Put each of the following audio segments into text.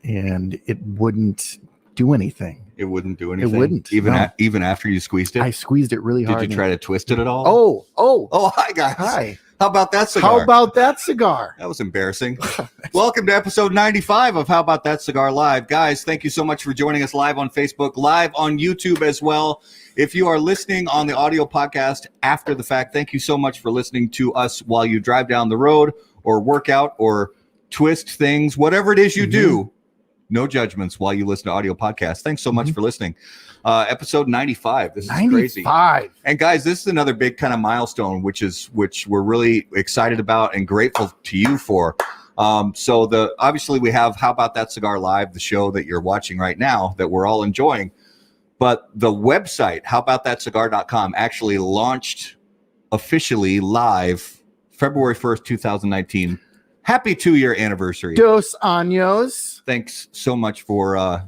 and it wouldn't do anything. It wouldn't do anything. It wouldn't. Even after you squeezed it. I squeezed it really hard. Did you try to twist it at all? Oh! Hi guys. Hi. How about that cigar? How about that cigar? That was embarrassing. Welcome to episode 95 of How About That Cigar Live. Guys, thank you so much for joining us live on Facebook, live on YouTube as well. If you are listening on the audio podcast after the fact, thank you so much for listening to us while you drive down the road or work out or twist things, whatever it is you do. No judgments while you listen to audio podcasts. Thanks so much for listening. Episode 95. This is 95. Crazy. And guys, this is another big kind of milestone, which we're really excited about and grateful to you for. So obviously we have How About That Cigar Live, the show that you're watching right now that we're all enjoying. But the website, howaboutthatcigar.com, actually launched officially live February 1st, 2019. Happy 2-year anniversary. Dos años. Thanks so much for,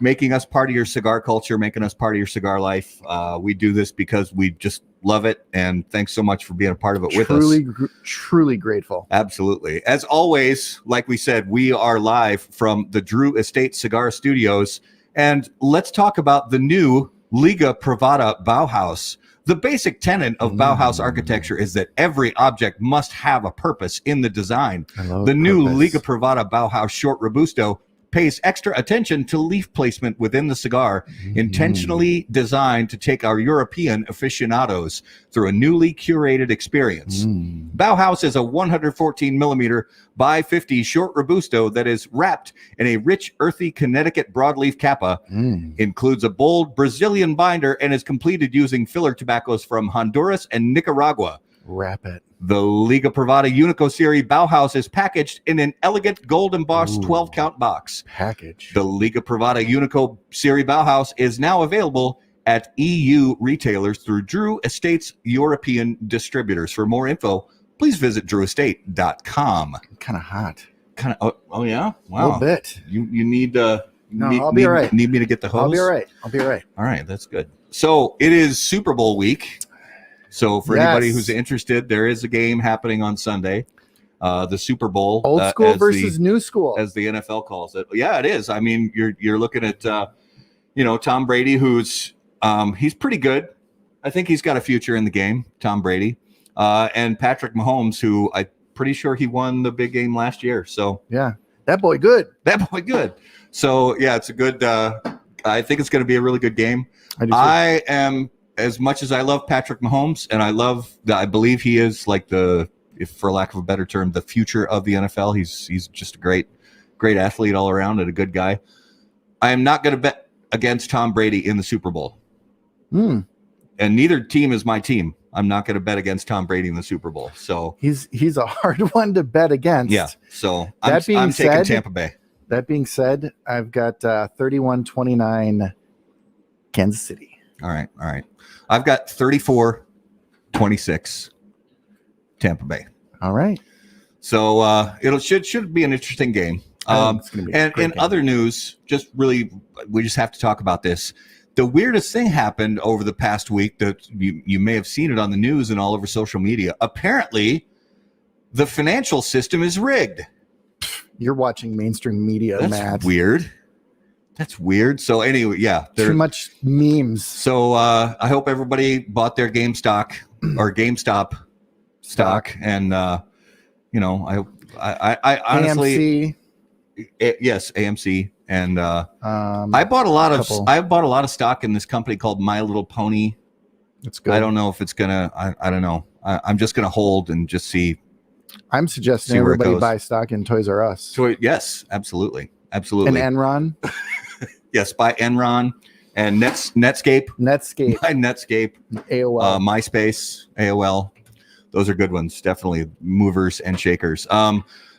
making us part of your cigar culture, making us part of your cigar life. We do this because we just love it. And thanks so much for being a part of it with us. Truly grateful. Absolutely. As always, like we said, we are live from the Drew Estate Cigar Studios. And let's talk about the new Liga Privada Bauhaus. The basic tenet of Bauhaus architecture is that every object must have a purpose in the design. The new Liga Privada Bauhaus Short Robusto pays extra attention to leaf placement within the cigar, intentionally designed to take our European aficionados through a newly curated experience. Bauhaus is a 114 millimeter by 50 short Robusto that is wrapped in a rich, earthy Connecticut broadleaf Kappa, includes a bold Brazilian binder, and is completed using filler tobaccos from Honduras and Nicaragua. Wrap it. The Liga Privada Unico Series Bauhaus is packaged in an elegant gold embossed 12-count box. The Liga Privada Unico Series Bauhaus is now available at EU retailers through Drew Estate's European distributors. For more info, please visit drewestate.com. Kind of hot. Oh yeah? Wow. A little bit. You need I'll be all right. Need me to get the hose? I'll be all right. All right, that's good. So it is Super Bowl week. So for anybody who's interested, there is a game happening on Sunday, the Super Bowl. Old school versus new school, as the NFL calls it. Yeah, it is. I mean, you're looking at, Tom Brady, who's he's pretty good. I think he's got a future in the game, Tom Brady, and Patrick Mahomes, who I'm pretty sure he won the big game last year. So yeah, that boy good. So yeah, it's a good. I think it's going to be a really good game. I am. As much as I love Patrick Mahomes, and I believe he is like if for lack of a better term, the future of the NFL. He's just a great athlete all around and a good guy. I am not going to bet against Tom Brady in the Super Bowl. And neither team is my team. I'm not going to bet against Tom Brady in the Super Bowl. So he's a hard one to bet against. Yeah. So I'm taking Tampa Bay. That being said, I've got 31-29 Kansas City. All right. I've got 34-26 Tampa Bay. All right. So it should be an interesting game. And other news, we just have to talk about this. The weirdest thing happened over the past week that you may have seen it on the news and all over social media. Apparently, the financial system is rigged. You're watching mainstream media, That's weird. That's weird. So anyway, yeah. Too much memes. So I hope everybody bought their GameStop stock. And, I honestly, AMC. Yes, AMC. And I bought a lot of stock in this company called My Little Pony. That's good. I don't know if it's going to, I don't know. I'm just going to hold and just see. I'm suggesting everybody buy stock in Toys R Us. Yes, absolutely. And Enron. Yes, by Enron and Netscape. By Netscape. AOL. MySpace, AOL. Those are good ones. Definitely movers and shakers.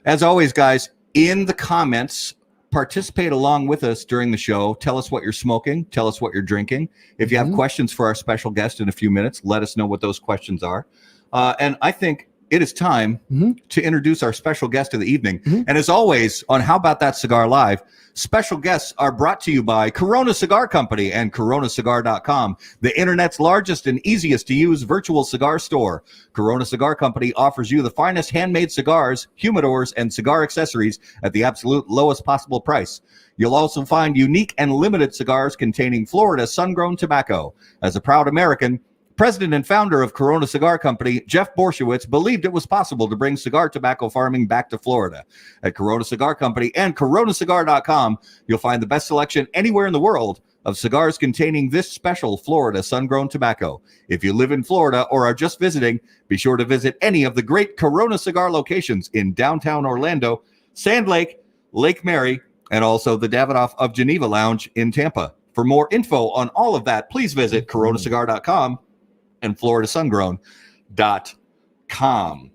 As always, guys, in the comments, participate along with us during the show. Tell us what you're smoking. Tell us what you're drinking. If you have questions for our special guest in a few minutes, let us know what those questions are. And I think it is time to introduce our special guest of the evening. Mhm. And as always, on How About That Cigar Live, special guests are brought to you by Corona Cigar Company and coronacigar.com, the internet's largest and easiest to use virtual cigar store. Corona Cigar Company offers you the finest handmade cigars, humidors, and cigar accessories at the absolute lowest possible price. You'll also find unique and limited cigars containing Florida sun-grown tobacco. As a proud American, President and founder of Corona Cigar Company, Jeff Borshowitz, believed it was possible to bring cigar tobacco farming back to Florida. At Corona Cigar Company and coronacigar.com, you'll find the best selection anywhere in the world of cigars containing this special Florida sun-grown tobacco. If you live in Florida or are just visiting, be sure to visit any of the great Corona Cigar locations in downtown Orlando, Sand Lake, Lake Mary, and also the Davidoff of Geneva Lounge in Tampa. For more info on all of that, please visit coronacigar.com and floridasungrown.com.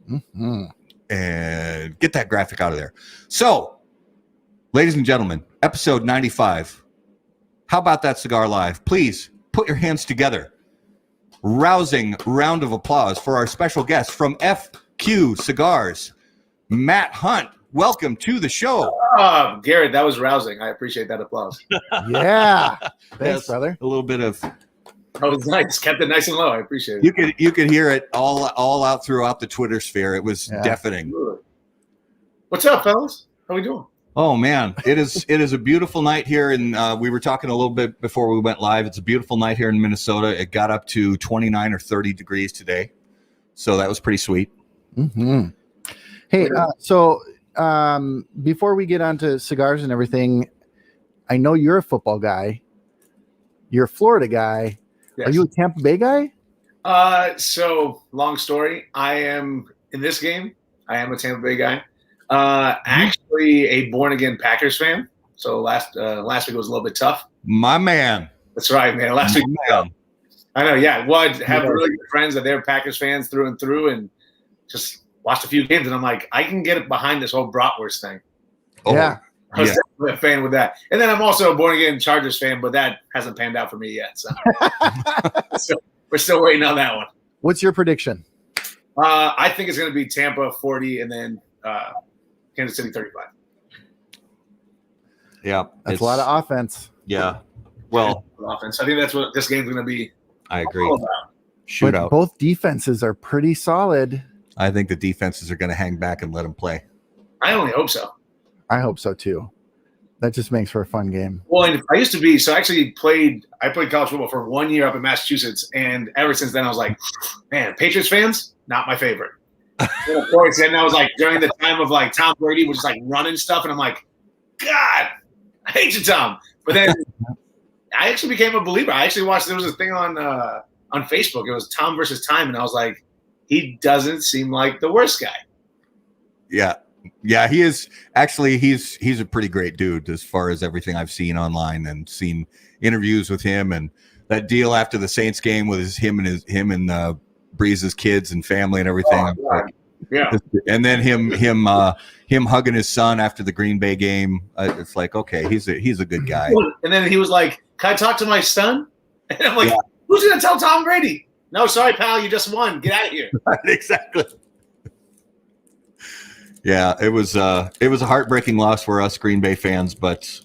And get that graphic out of there. So, ladies and gentlemen, episode 95. How about that cigar live? Please put your hands together. Rousing round of applause for our special guest from FQ Cigars, Matt Hunt. Welcome to the show. Garrett, that was rousing. I appreciate that applause. Yeah. Thanks, Yes, brother. a little bit of That was nice. Kept it nice and low. I appreciate it. you could hear it all out throughout the Twitter sphere. It was deafening. What's up, fellas? How we doing? Oh man, it is a beautiful night here, and we were talking a little bit before we went live. It's a beautiful night here in Minnesota. It got up to 29 or 30 degrees today, so that was pretty sweet. Hey, so before we get on to cigars and everything, I know you're a football guy. You're a Florida guy. Yes. Are you a Tampa Bay guy? So long story. I am in this game. I am a Tampa Bay guy. Actually a born again Packers fan. So last week was a little bit tough. My man. That's right, man. Last week. Man. I know. Yeah. Well, I have really good friends that they're Packers fans through and through, and just watched a few games, and I'm like, I can get behind this whole bratwurst thing. Oh, Yeah. I was definitely a fan with that. And then I'm also a born again Chargers fan, but that hasn't panned out for me yet. So, we're still waiting on that one. What's your prediction? I think it's going to be Tampa 40 and then Kansas City 35. Yeah, That's a lot of offense. Yeah. Well, Offense. I think that's what this game's going to be. I agree. all about. But Shootout. both defenses are pretty solid. I think the defenses are going to hang back and let them play. I only hope so. I hope so too. That just makes for a fun game. Well, and I used to be so. I actually played college football for 1 year up in Massachusetts, and ever since then, I was like, man, Patriots fans, not my favorite. And of course, then I was like during the time of like Tom Brady was just like running stuff, and I'm like, God, I hate you, Tom. But then I actually became a believer. I actually watched. There was a thing on Facebook. It was Tom versus Time, and I was like, he doesn't seem like the worst guy. Yeah, he is actually he's a pretty great dude as far as everything I've seen online and seen interviews with him, and that deal after the Saints game with him and Breeze's kids and family and everything. Oh, yeah. And then him hugging his son after the Green Bay game. It's like, okay, he's a good guy. And then he was like, "Can I talk to my son?" And I'm like, "Who's gonna tell Tom Brady?" No, sorry, pal, you just won. Get out of here. Exactly. Yeah, it was a heartbreaking loss for us Green Bay fans, but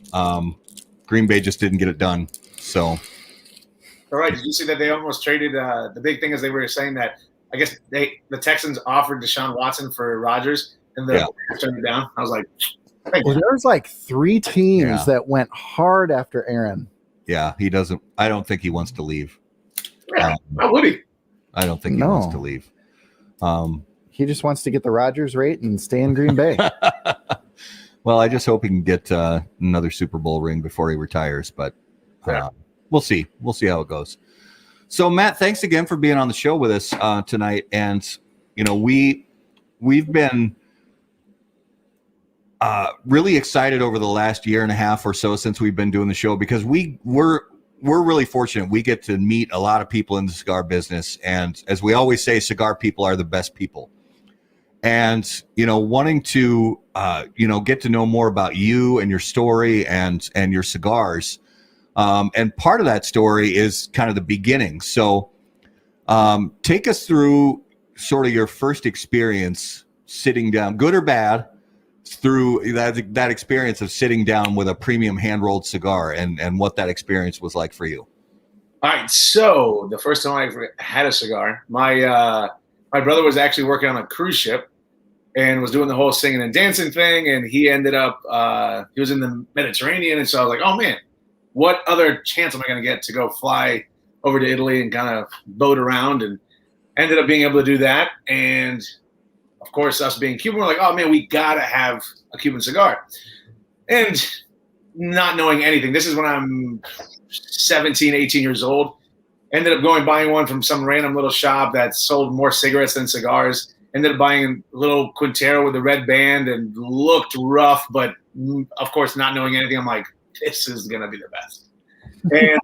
Green Bay just didn't get it done. So, all right, did you see that they almost traded? The big thing is they were saying that I guess the Texans offered Deshaun Watson for Rodgers, and the Packers turned it down. I was like, Well, there's like 3 teams that went hard after Aaron. yeah, he doesn't. I don't think he wants to leave. yeah, why would he? I don't think he wants to leave. He just wants to get the Rodgers rate and stay in Green Bay. Well, I just hope he can get another Super Bowl ring before he retires, but we'll see. We'll see how it goes. So, Matt, thanks again for being on the show with us tonight. And, you know, we've been really excited over the last year and a half or so since we've been doing the show, because we're really fortunate. We get to meet a lot of people in the cigar business. And as we always say, cigar people are the best people. And, you know, wanting to, get to know more about you and your story and your cigars. And part of that story is kind of the beginning. So take us through, sort of your first experience sitting down, good or bad, through that experience of sitting down with a premium hand-rolled cigar, and what that experience was like for you. All right, so the first time I had a cigar, my brother was actually working on a cruise ship and was doing the whole singing and dancing thing, and he ended up he was in the Mediterranean, and so I was like, oh man, what other chance am I going to get to go fly over to Italy and kind of boat around, and ended up being able to do that. And of course, us being Cuban, we're like, oh man, we gotta have a Cuban cigar. And not knowing anything, this is when I'm 17, 18 years old. Ended up buying one from some random little shop that sold more cigarettes than cigars. Ended up buying a little Quintero with a red band and looked rough, but of course, not knowing anything, I'm like, this is gonna be the best. And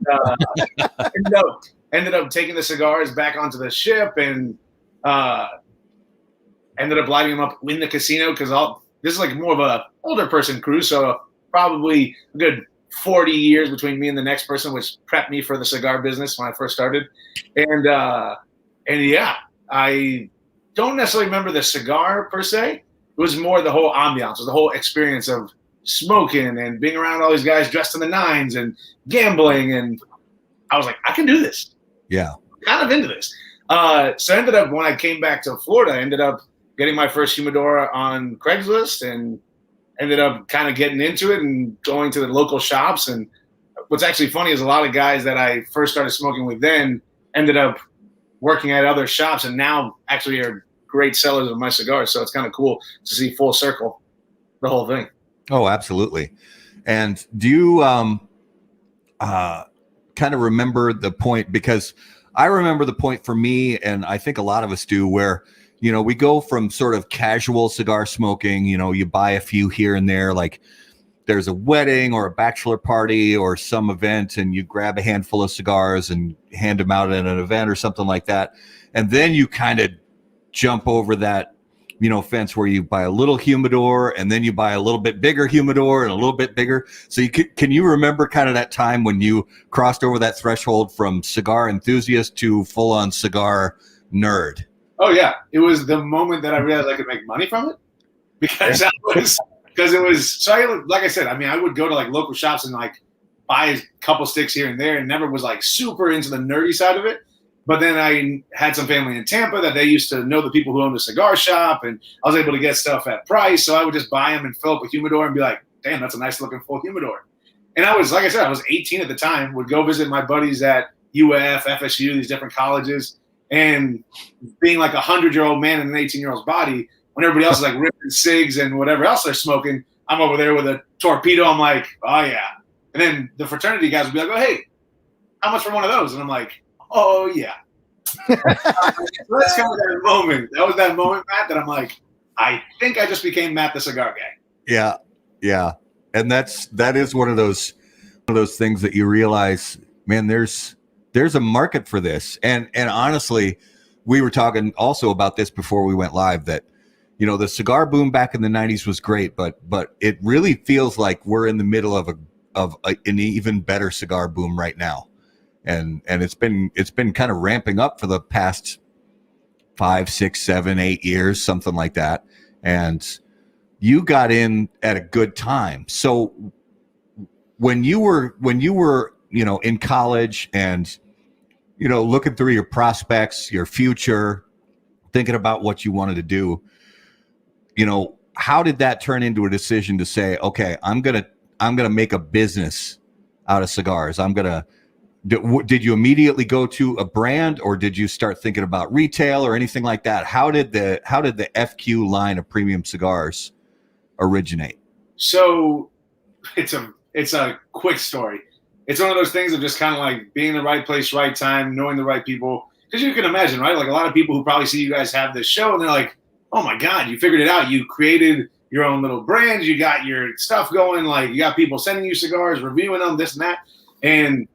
ended up taking the cigars back onto the ship and ended up lighting them up in the casino because this is like more of a older person cruise, so probably a good 40 years between me and the next person, which prepped me for the cigar business when I first started. And yeah, I don't necessarily remember the cigar per se. It was more the whole ambiance, it was the whole experience of smoking and being around all these guys dressed in the nines and gambling. And I was like, I can do this. Yeah. Kind of into this. So I ended up, when I came back to Florida, I ended up getting my first humidor on Craigslist and ended up kind of getting into it and going to the local shops. And what's actually funny is a lot of guys that I first started smoking with then ended up working at other shops and now actually are great sellers of my cigars. So it's kind of cool to see full circle the whole thing. Oh, absolutely. And do you kind of remember the point? Because I remember the point for me, and I think a lot of us do, where we go from sort of casual cigar smoking, you buy a few here and there, like there's a wedding or a bachelor party or some event and you grab a handful of cigars and hand them out at an event or something like that. And then you kind of jump over that, fence where you buy a little humidor and then you buy a little bit bigger humidor and a little bit bigger. So can you remember kind of that time when you crossed over that threshold from cigar enthusiast to full on cigar nerd? Oh yeah, it was the moment that I realized I could make money from it because it was so. Like I said, I would go to like local shops and like buy a couple sticks here and there, and never was like super into the nerdy side of it. But then I had some family in Tampa that they used to know the people who owned a cigar shop, and I was able to get stuff at price. So I would just buy them and fill up a humidor and be like, "Damn, that's a nice looking full humidor." And I was, like I said, I was 18 at the time. Would go visit my buddies at UF, FSU, these different colleges. And being like 100-year-old man in an 18-year-old's body, when everybody else is like ripping cigs and whatever else they're smoking, I'm over there with a torpedo. I'm like, oh yeah. And then the fraternity guys would be like, oh, hey, how much for one of those? And I'm like, oh yeah. That's kind of that moment. That was that moment, Matt, that I'm like, I think I just became Matt the cigar guy. Yeah. Yeah. And that is one of those things that you realize, man, there's a market for this. And honestly, we were talking also about this before we went live, that, the cigar boom back in the 90s was great, but it really feels like we're in the middle of an even better cigar boom right now. And it's been kind of ramping up for the past 5, 6, 7, 8 years, something like that. And you got in at a good time. So when you were, in college and, looking through your prospects, your future, thinking about what you wanted to do, how did that turn into a decision to say, okay, I'm going to make a business out of cigars. Did you immediately go to a brand, or did you start thinking about retail or anything like that? How did the FQ line of premium cigars originate? So it's a quick story. It's one of those things of just kind of like being in the right place, right time, knowing the right people. Because you can imagine, right? Like a lot of people who probably see you guys have this show and they're like, oh my God, you figured it out. You created your own little brand. You got your stuff going. Like you got people sending you cigars, reviewing them, this and that. And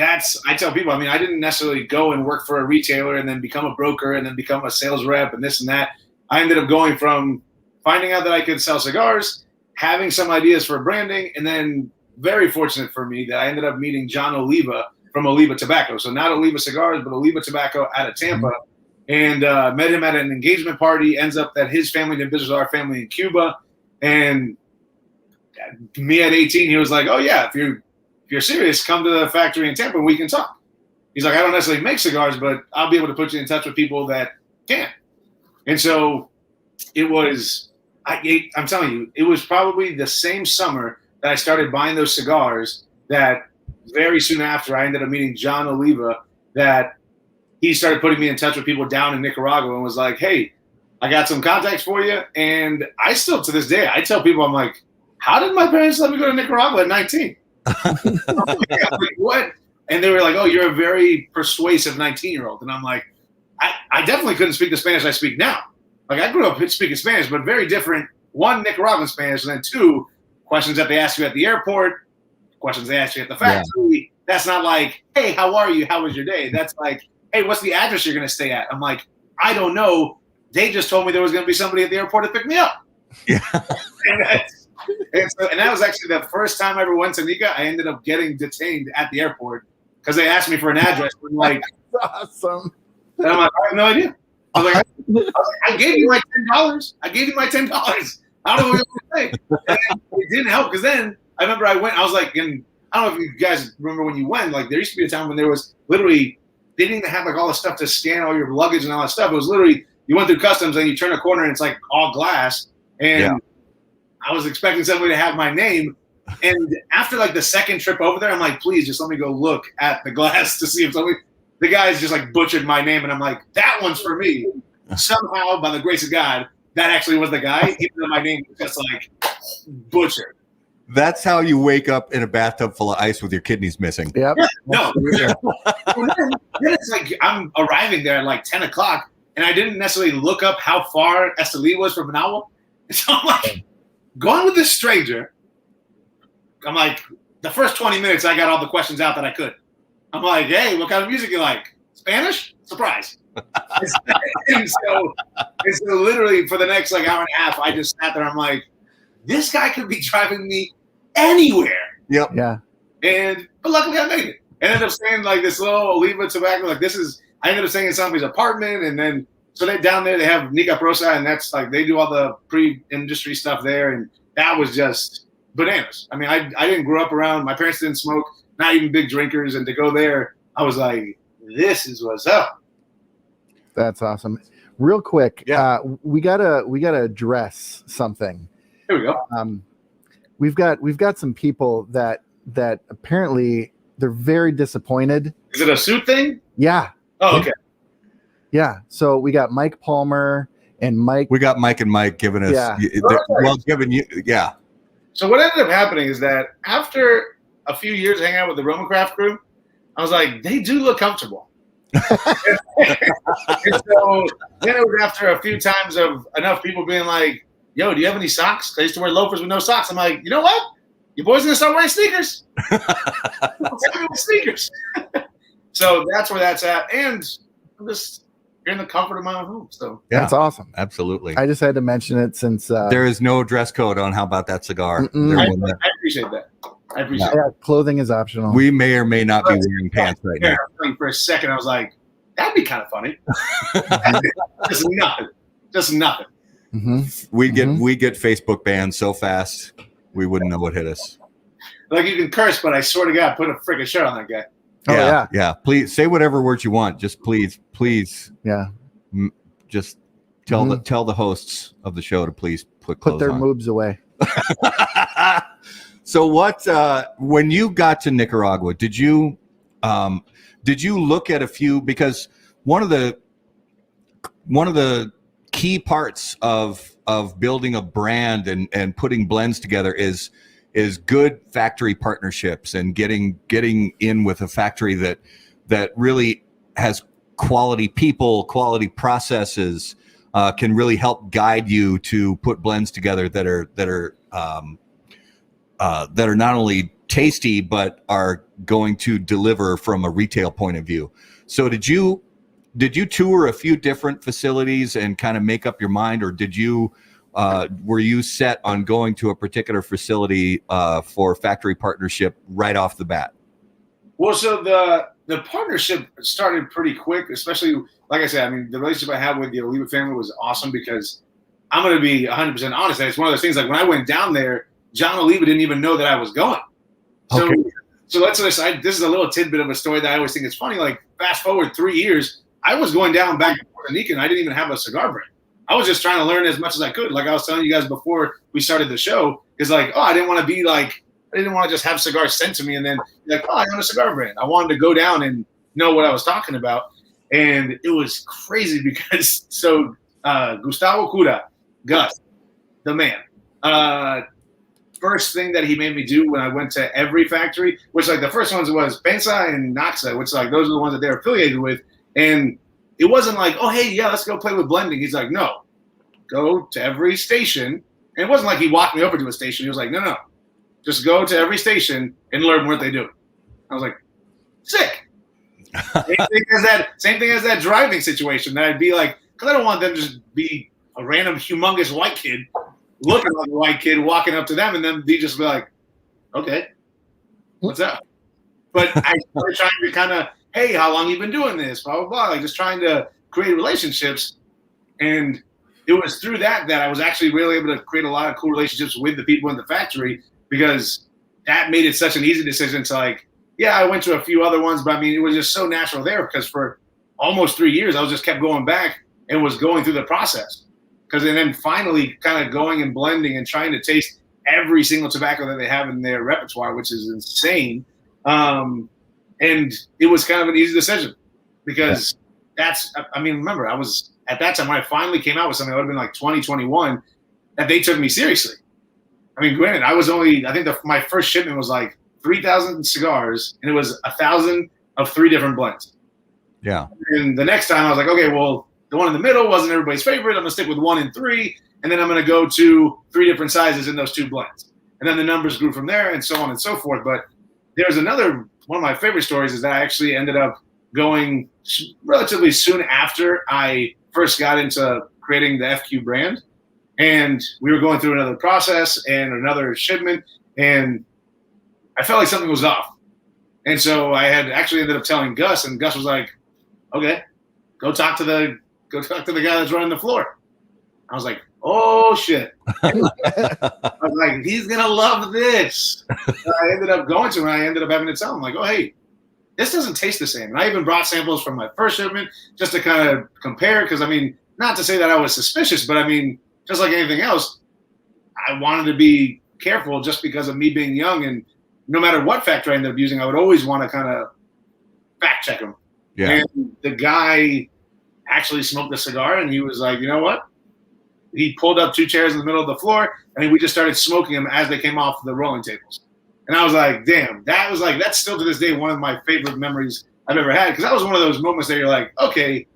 I tell people, I didn't necessarily go and work for a retailer and then become a broker and then become a sales rep and this and that. I ended up going from finding out that I could sell cigars, having some ideas for branding, and then very fortunate for me that I ended up meeting John Oliva from Oliva Tobacco. So not Oliva Cigars, but Oliva Tobacco out of Tampa. and met him at an engagement party. Ends up that his family did business with our family in Cuba, and me at 18, he was like, "Oh yeah, if you're serious, come to the factory in Tampa. We can talk." He's like, "I don't necessarily make cigars, but I'll be able to put you in touch with people that can." And so it was. I'm telling you, it was probably the same summer that I started buying those cigars. That very soon after, I ended up meeting John Oliva. That he started putting me in touch with people down in Nicaragua and was like, "Hey, I got some contacts for you." And I still, to this day, I tell people, I'm like, "How did my parents let me go to Nicaragua at 19?" I'm like, what? And they were like, "Oh, you're a very persuasive 19-year-old." And I'm like, I definitely couldn't speak the Spanish I speak now. Like, I grew up speaking Spanish, but very different. One, Nicaraguan Spanish, and then two, questions that they ask you at the airport, questions they ask you at the factory. Yeah. That's not like, "Hey, how are you? How was your day?" That's like, "Hey, what's the address you're going to stay at?" I'm like, "I don't know. They just told me there was going to be somebody at the airport to pick me up." Yeah. and that was actually the first time I ever went to Nica. I ended up getting detained at the airport because they asked me for an address. I'm like, that's awesome. And I'm like, "I have no idea." I was like, I gave you my $10. I gave you my $10. I don't know what you're saying. And it didn't help because then I remember I was like, and I don't know if you guys remember when you went, like there used to be a time when there was literally, they didn't even have like all the stuff to scan all your luggage and all that stuff. It was literally, you went through customs and you turn a corner and it's like all glass. And I was expecting somebody to have my name. And after like the second trip over there, I'm like, "Please just let me go look at the glass to see if somebody," the guys just like butchered my name. And I'm like, "That one's for me." Somehow, by the grace of God, that actually was the guy, even though my name was just like butchered. That's how you wake up in a bathtub full of ice with your kidneys missing. Yep. Yeah, no. then it's like I'm arriving there at like 10 o'clock, and I didn't necessarily look up how far Esteli was from Managua. So I'm like, going with this stranger. I'm like, the first 20 minutes, I got all the questions out that I could. I'm like, "Hey, what kind of music you like? Spanish? Surprise." and so literally for the next like hour and a half, I just sat there. I'm like, this guy could be driving me anywhere. Yep. Yeah. But luckily I made it. I ended up staying like this little Oliva Tobacco. Like I ended up staying in somebody's apartment, and then so they down there they have Nica Prosa, and that's like they do all the pre-industry stuff there, and that was just bananas. I mean, I didn't grow up around. My parents didn't smoke, not even big drinkers, and to go there, I was like, this is what's up. That's awesome. Real quick, we gotta address something. Here we go. We've got some people that apparently they're very disappointed. Is it a suit thing? Yeah. Oh, okay. Yeah. So we got Mike Palmer and Mike. We got Mike and Mike giving us giving you. Yeah. So what ended up happening is that after a few years hanging out with the Roman Craft crew, I was like, they do look comfortable. And so then it was after a few times of enough people being like, "Yo, do you have any socks?" I used to wear loafers with no socks. I'm like, you know what? Your boy's gonna start wearing sneakers. Sneakers. So that's where that's at, and I'm just in the comfort of my own home. So that's awesome. Absolutely. I just had to mention it since there is no dress code on How About That Cigar. I appreciate that. I appreciate it. Clothing is optional. We may or may not be wearing pants right now. For a second, I was like, that'd be kind of funny. Just nothing. Mm-hmm. We get Facebook banned so fast we wouldn't know what hit us. Like, you can curse, but I swear to God, put a freaking shirt on that guy. Yeah. Please say whatever words you want. Just please. Yeah. Just tell the hosts of the show to please put their on. moves away. So what? When you got to Nicaragua, did you look at a few? Because one of the key parts of building a brand and putting blends together is good factory partnerships and getting in with a factory that really has quality people, quality processes, can really help guide you to put blends together that are not only tasty but are going to deliver from a retail point of view. So did you tour a few different facilities and kind of make up your mind, or were you set on going to a particular facility for factory partnership right off the bat? Well, so the partnership started pretty quick, especially like I said. I mean, the relationship I had with the Oliva family was awesome because I'm going to be 100% honest. It's one of those things. Like when I went down there, John Oliva didn't even know that I was going. So, Okay. so let's this is a little tidbit of a story that I always think is funny. Like fast forward 3 years, I was going down back to Puerto Rico, and I didn't even have a cigar brand. I was just trying to learn as much as I could. Like I was telling you guys before we started the show, is like, I didn't want to just have cigars sent to me and then be like, I own a cigar brand. I wanted to go down and know what I was talking about. And it was crazy because Gustavo Cura, Gus, the man, first thing that he made me do when I went to every factory, which like the first ones was Pensa and Naxa, which like those are the ones that they're affiliated with. And it wasn't like, oh, hey, yeah, let's go play with blending. He's like, no, go to every station. And it wasn't like he walked me over to a station. He was like, no, just go to every station and learn what they do. I was like, sick. Same thing as that driving situation that I'd be like, because I don't want them to just be a random humongous white kid looking like a white kid walking up to them and then they just be like, okay, what's up? But I started trying to kind of, hey, how long you been doing this? Blah, blah, blah. Like just trying to create relationships. And it was through that I was actually really able to create a lot of cool relationships with the people in the factory because that made it such an easy decision to like, yeah, I went to a few other ones, but I mean, it was just so natural there because for almost 3 years, I was just kept going back and was going through the process. And then finally kind of going and blending and trying to taste every single tobacco that they have in their repertoire, which is insane. And it was kind of an easy decision because remember, I was at that time when I finally came out with something that would have been like 2021 that they took me seriously. I mean, granted, I think my first shipment was like 3,000 cigars and it was 1,000 of 3 different blends. Yeah. And the next time I was like, okay, well, the one in the middle wasn't everybody's favorite. I'm going to stick with 1 and 3. And then I'm going to go to 3 different sizes in those 2 blends. And then the numbers grew from there and so on and so forth. But there's one of my favorite stories is that I actually ended up going relatively soon after I first got into creating the FQ brand. And we were going through another process and another shipment. And I felt like something was off. And so I had actually ended up telling Gus, and Gus was like, okay, go talk to the guy that's running the floor. I was like, oh shit. I was like, he's gonna love this. So I ended up going to him and I ended up having to tell him, like, oh hey, this doesn't taste the same. And I even brought samples from my first shipment just to kind of compare, because I mean, not to say that I was suspicious, but I mean, just like anything else, I wanted to be careful just because of me being young, and no matter what factor I ended up using, I would always want to kind of fact check them. Yeah. And the guy actually smoked the cigar, and he was like, you know what? He pulled up 2 chairs in the middle of the floor, and we just started smoking them as they came off the rolling tables. And I was like, damn, that's still to this day one of my favorite memories I've ever had, because that was one of those moments that you're like, okay,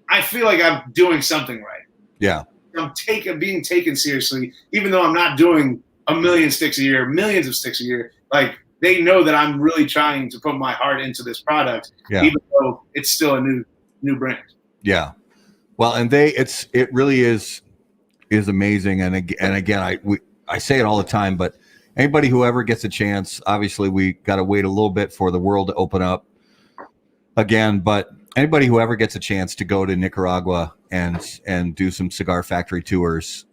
I feel like I'm doing something right. Yeah. I'm being taken seriously, even though I'm not doing a million sticks a year, millions of sticks a year. Like, they know that I'm really trying to put my heart into this product, even though it's still a new brand. Yeah. Well, and it really is amazing. And again, I say it all the time, but anybody who ever gets a chance, obviously we got to wait a little bit for the world to open up again, but anybody who ever gets a chance to go to Nicaragua and do some cigar factory tours,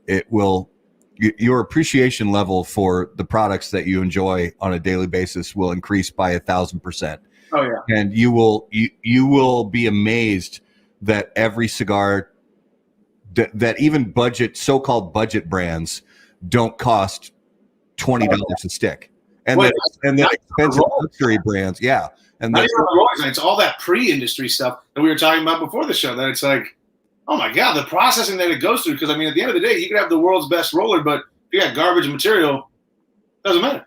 your appreciation level for the products that you enjoy on a daily basis will increase by 1,000%. Oh yeah. And you will be amazed that every cigar that even so-called budget brands don't cost $20 a stick. And the expensive luxury brands, yeah. And not even on the it's all that pre-industry stuff that we were talking about before the show, that it's like, oh my God, the processing that it goes through. Because I mean, at the end of the day, you could have the world's best roller, but if you got garbage material, it doesn't matter.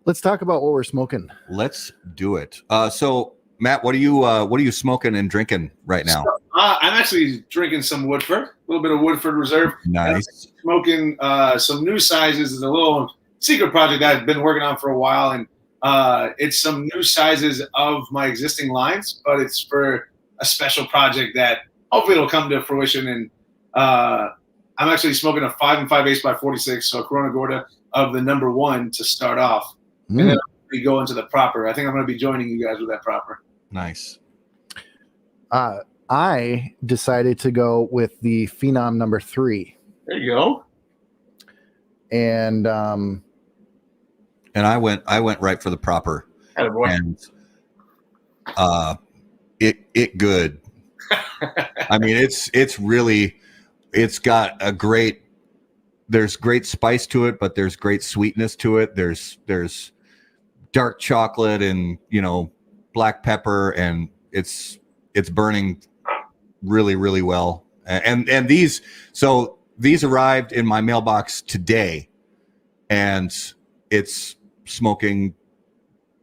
Let's talk about what we're smoking. Let's do it. So Matt, what are you smoking and drinking right now? So, I'm actually drinking some Woodford, a little bit of Woodford Reserve. Nice. Smoking some new sizes. It's a little secret project that I've been working on for a while, and it's some new sizes of my existing lines, but it's for a special project that hopefully it'll come to fruition. And I'm actually smoking a 5 5/8 by 46, so a Corona Gorda of the number 1 to start off, and then we go into the proper. I think I'm going to be joining you guys with that proper. Nice. I decided to go with the Phenom number 3. There you go. And I went right for the proper. And it good. I mean, it's got a great, there's great spice to it, but there's great sweetness to it. There's dark chocolate and, black pepper, and it's burning really, really well. And these arrived in my mailbox today, and it's smoking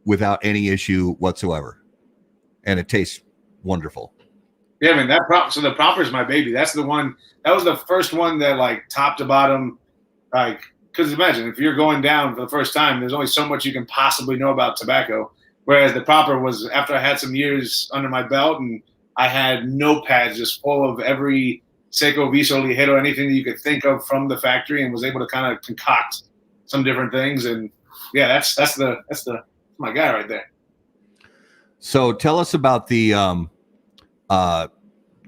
without any issue whatsoever. And it tastes wonderful. Yeah, man, so the proper is my baby. That's the one. That was the first one that, like, top to bottom, like, because imagine if you're going down for the first time, there's only so much you can possibly know about tobacco. Whereas the proper was after I had some years under my belt and I had notepads just full of every Seco, Viso, Ligero, anything that you could think of from the factory, and was able to kind of concoct some different things. And yeah, that's my guy right there. So tell us about the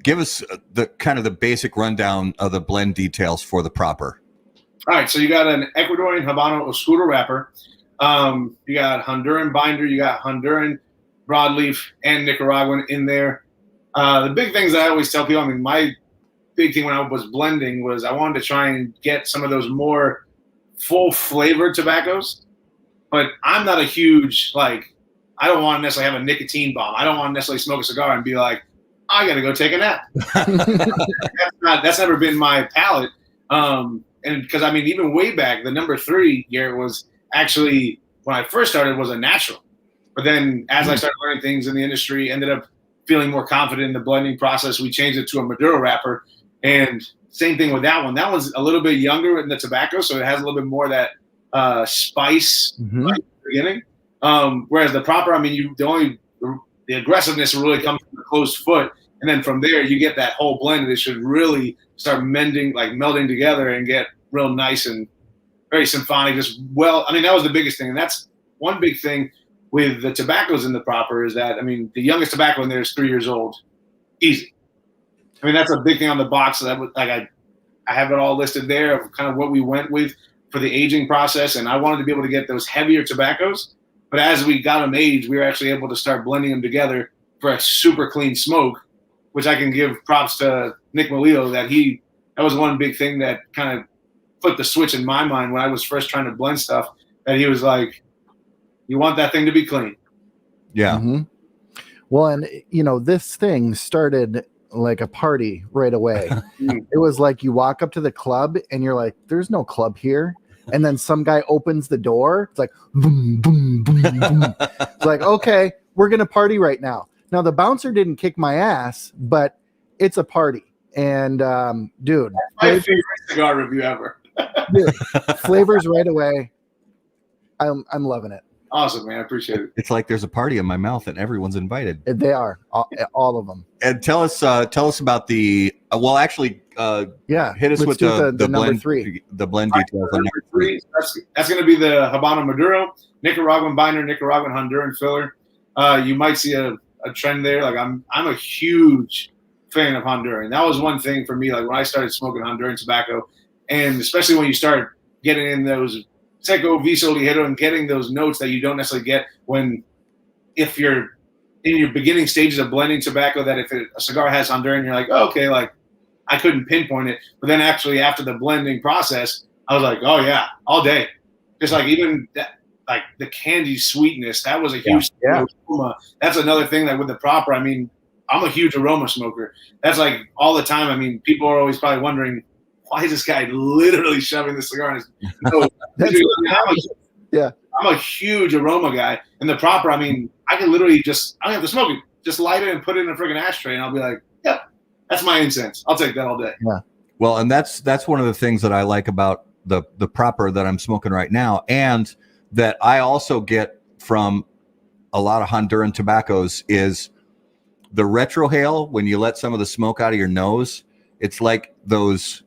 give us the kind of the basic rundown of the blend details for the proper. All right, so you got an Ecuadorian Habano Oscuro wrapper. You got Honduran binder, you got Honduran broadleaf, and Nicaraguan in there. The big things that I always tell people, I mean, my big thing when I was blending was I wanted to try and get some of those more full flavored tobaccos, but I'm not a huge, like, I don't want to necessarily have a nicotine bomb. I don't want to necessarily smoke a cigar and be like, I got to go take a nap. That's never been my palate. And because, I mean, even way back, the number 3 year was actually, when I first started, was a natural. But then as I started learning things in the industry, ended up feeling more confident in the blending process, we changed it to a Maduro wrapper. And same thing with that one. That one's a little bit younger in the tobacco, so it has a little bit more of that spice right at the beginning. Whereas the proper, I mean, the aggressiveness really comes from the closed foot. And then from there, you get that whole blend, and it should really start melding together and get real nice and very symphonic. I mean, that was the biggest thing. And that's one big thing with the tobaccos in the proper is that, I mean, the youngest tobacco in there is 3 years old. Easy. I mean, that's a big thing on the box. So that was, like, I have it all listed there of kind of what we went with for the aging process. And I wanted to be able to get those heavier tobaccos. But as we got them aged, we were actually able to start blending them together for a super clean smoke, which I can give props to Nick Melillo that was one big thing that kind of flipped the switch in my mind when I was first trying to blend stuff, that he was like, you want that thing to be clean. Yeah. Mm-hmm. Well, and this thing started like a party right away. It was like you walk up to the club and you're like, there's no club here. And then some guy opens the door. It's like, boom, boom, boom, boom. It's like, okay, we're going to party right now. Now, the bouncer didn't kick my ass, but it's a party. And, dude. That's my favorite cigar review ever. Dude, flavors right away. I'm loving it. Awesome, man. I appreciate it. It's like there's a party in my mouth and everyone's invited. They are, all of them. And tell us about the, hit us with the number blend, 3. the blend details on number 3. That's going to be the Habano Maduro, Nicaraguan binder, Nicaraguan Honduran filler. You might see a trend there. Like I'm a huge fan of Honduran. That was one thing for me. Like when I started smoking Honduran tobacco, and especially when you start getting in those Seco, Viso, Ligero, and getting those notes that you don't necessarily get if you're in your beginning stages of blending tobacco, that if a cigar has Honduran, you're like, oh, okay, like I couldn't pinpoint it. But then actually after the blending process, I was like, oh yeah, all day. Just like even that, like the candy sweetness, that was a huge aroma. That's another thing that with the proper, I mean, I'm a huge aroma smoker. That's like all the time. I mean, people are always probably wondering, why is this guy literally shoving the cigar in his nose? I'm a huge aroma guy. And the proper, I mean, I can literally I don't have to smoke it. Just light it and put it in a freaking ashtray, and I'll be like, yep, that's my incense. I'll take that all day. Yeah. Well, and that's one of the things that I like about the proper that I'm smoking right now, and that I also get from a lot of Honduran tobaccos is the retrohale. When you let some of the smoke out of your nose, it's like those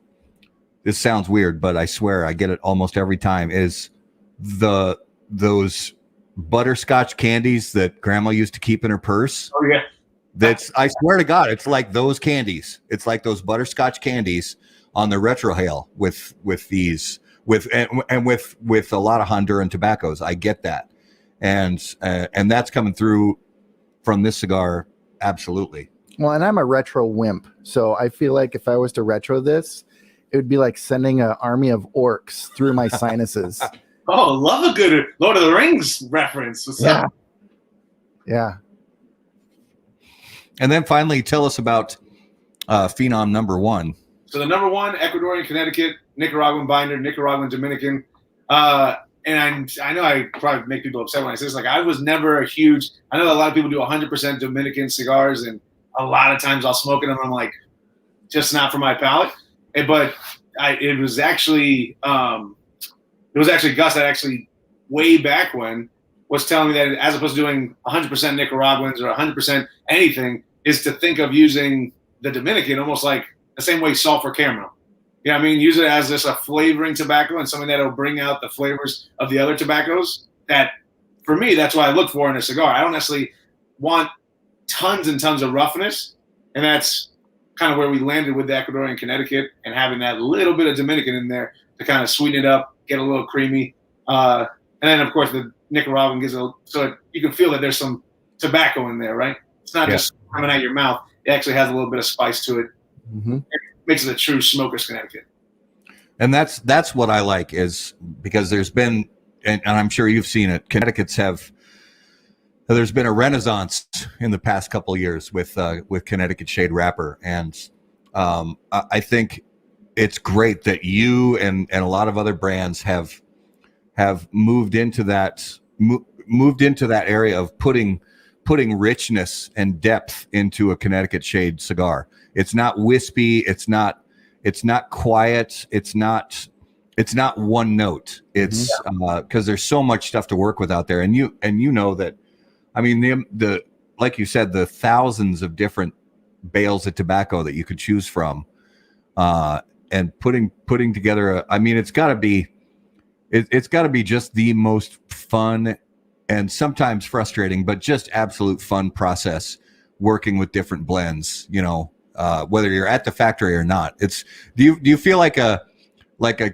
this sounds weird, but I swear I get it almost every time, is those butterscotch candies that grandma used to keep in her purse. Oh yeah. I swear to God, it's like those candies. It's like those butterscotch candies on the retrohale with these with a lot of Honduran tobaccos. I get that, and that's coming through from this cigar, absolutely. Well, and I'm a retro wimp, so I feel like if I was to retro this, it would be like sending an army of orcs through my sinuses. Oh, love a good Lord of the Rings reference. What's up? Yeah. And then finally, tell us about Phenom number 1. So the number 1, Ecuadorian, Connecticut, Nicaraguan binder, Nicaraguan, Dominican. And I know I probably make people upset when I say this. Like, I was never a huge – I know a lot of people do 100% Dominican cigars, and a lot of times I'll smoke them and I'm like, just not for my palate. But it was actually Gus that actually way back when was telling me that as opposed to doing 100% Nicaraguans or 100% anything is to think of using the Dominican almost like the same way salt for caramel. You know what I mean? Use it as just a flavoring tobacco and something that will bring out the flavors of the other tobaccos. That, for me, that's what I look for in a cigar. I don't necessarily want tons and tons of roughness, and that's kind of where we landed with the Ecuadorian Connecticut and having that little bit of Dominican in there to kind of sweeten it up, get a little creamy. And then, of course, the Nicaraguan gives so you can feel that there's some tobacco in there, right? It's not just coming out your mouth. It actually has a little bit of spice to it. Mm-hmm. It makes it a true smoker's Connecticut. And that's what I like, is because there's been, and I'm sure you've seen it, there's been a renaissance in the past couple of years with Connecticut Shade Wrapper. And I think it's great that you and a lot of other brands have moved into that area of putting richness and depth into a Connecticut Shade cigar. It's not wispy. It's not quiet. It's not one note. It's because there's so much stuff to work with out there. And you know that, I mean, the like you said, the thousands of different bales of tobacco that you could choose from, and putting together it's got to be just the most fun and sometimes frustrating, but just absolute fun process working with different blends, whether you're at the factory or not. Do you feel like a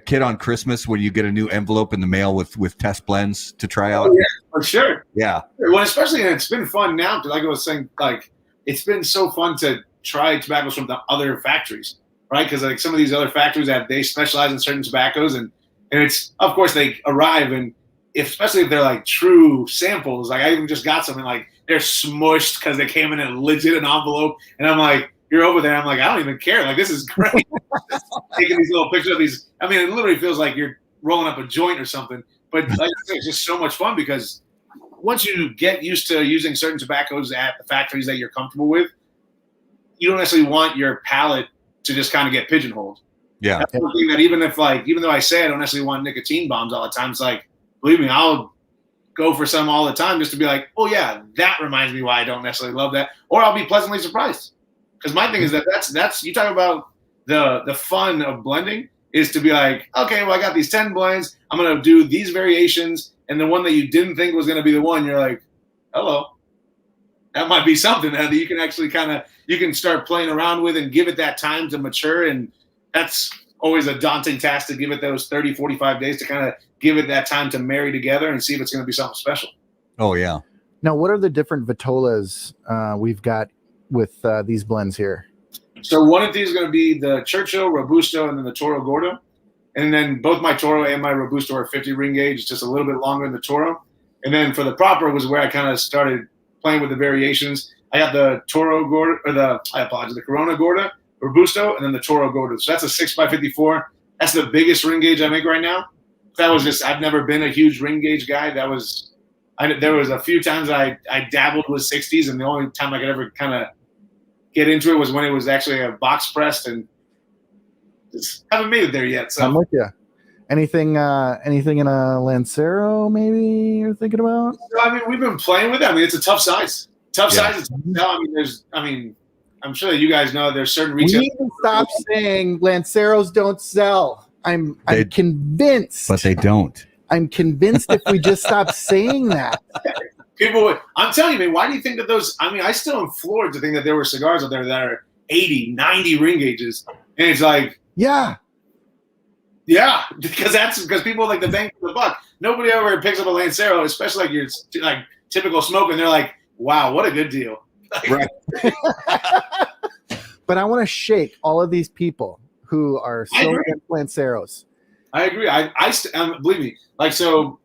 kid on Christmas when you get a new envelope in the mail with test blends to try out? Oh, yeah, for sure. Yeah. Well, especially, and it's been fun now because, like I was saying, like it's been so fun to try tobaccos from the other factories, right? Because like some of these other factories they specialize in certain tobaccos, and it's, of course, they arrive, and especially if they're like true samples. Like I even just got something like they're smushed because they came in a legit envelope, and I'm like, you're over there. I'm like, I don't even care. Like, this is great. Taking these little pictures of these. I mean, it literally feels like you're rolling up a joint or something. But like I said, it's just so much fun because once you get used to using certain tobaccos at the factories that you're comfortable with, you don't necessarily want your palate to just kind of get pigeonholed. Yeah. That's one thing that even though I say I don't necessarily want nicotine bombs all the time, it's like, believe me, I'll go for some all the time just to be like, oh yeah, that reminds me why I don't necessarily love that. Or I'll be pleasantly surprised. Because my thing is that's you talk about the fun of blending is to be like, okay, well, I got these 10 blends. I'm going to do these variations. And the one that you didn't think was going to be the one, you're like, hello. That might be something that you can actually you can start playing around with and give it that time to mature. And that's always a daunting task to give it those 30, 45 days to kind of give it that time to marry together and see if it's going to be something special. Oh, yeah. Now, what are the different Vitolas we've got with these blends here? So one of these is going to be the Churchill, Robusto, and then the Toro Gordo. And then both my Toro and my Robusto are 50 ring gauge. It's just a little bit longer than the Toro. And then for the proper was where I kind of started playing with the variations. I got the Toro Gordo, or the Corona Gordo, Robusto, and then the Toro Gordo. So that's a 6x54. That's the biggest ring gauge I make right now. That was just, I've never been a huge ring gauge guy. There was a few times I dabbled with 60s, and the only time I could ever kind of get into it was when it was actually a box pressed, and just haven't made it there yet. So I'm with you. Anything in a Lancero maybe you're thinking about? I mean, we've been playing with it. I mean, it's a tough size. Size. I mean, I'm sure that you guys know there's certain We retail. need to stop saying Lanceros don't sell. I'm convinced. But they don't. I'm convinced if we just stop saying that. I'm telling you, man, why do you think that those? I mean, I still am floored to think that there were cigars out there that are 80, 90 ring gauges, and it's like, yeah, because people like the bang for the buck. Nobody ever picks up a Lancero, especially like your like typical smoker, and they're like, wow, what a good deal. Right. But I want to shake all of these people who are so against Lanceros. I agree. Believe me, like the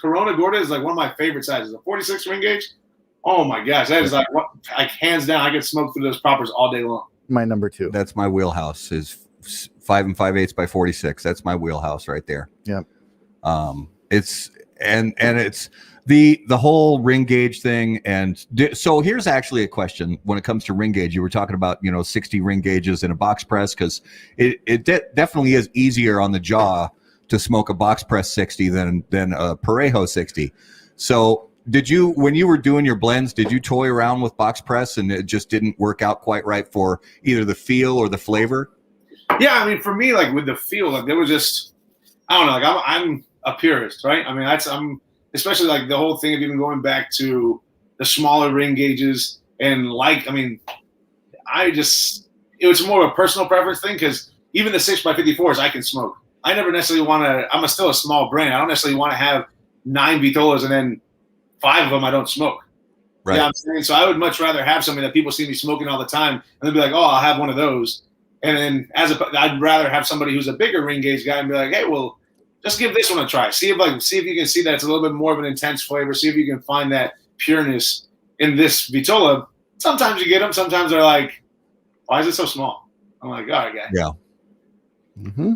Corona Gorda is like one of my favorite sizes. A 46 ring gauge. Oh my gosh, that is like hands down. I could smoke through those poppers all day long. My number 2. That's my wheelhouse. Is 5 5/8 by 46. That's my wheelhouse right there. Yeah. It's the whole ring gauge thing. And so here's actually a question when it comes to ring gauge. You were talking about 60 ring gauges in a box press, because it definitely is easier on the jaw to smoke a box press 60 than a Parejo 60. So when you were doing your blends, did you toy around with box press and it just didn't work out quite right for either the feel or the flavor? Yeah, I mean, for me, like with the feel, like there was just, I don't know, like I'm a purist, right? I mean, I'm especially like the whole thing of even going back to the smaller ring gauges and it was more of a personal preference thing, because even the 6x54s I can smoke. I never necessarily want to. I'm still a small brand. I don't necessarily want to have 9 Vitolas and then 5 of them I don't smoke. Right. You know what I'm saying? So I would much rather have something that people see me smoking all the time, and they'll be like, "Oh, I'll have one of those." And then I'd rather have somebody who's a bigger ring gauge guy and be like, "Hey, well, just give this one a try. See if you can see that it's a little bit more of an intense flavor. See if you can find that pureness in this Vitola." Sometimes you get them. Sometimes they're like, "Why is it so small?" I'm like, "All right, guy." Yeah. Mm-hmm.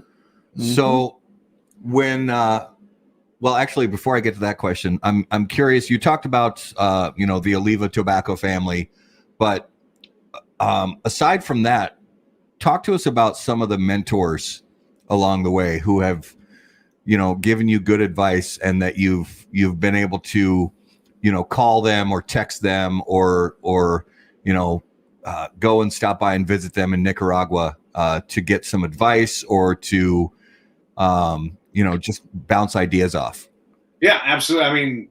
So when actually, before I get to that question, I'm curious. You talked about the Oliva tobacco family, but aside from that, talk to us about some of the mentors along the way who have given you good advice, and that you've been able to call them or text them or go and stop by and visit them in Nicaragua to get some advice or to just bounce ideas off. Yeah, absolutely. I mean,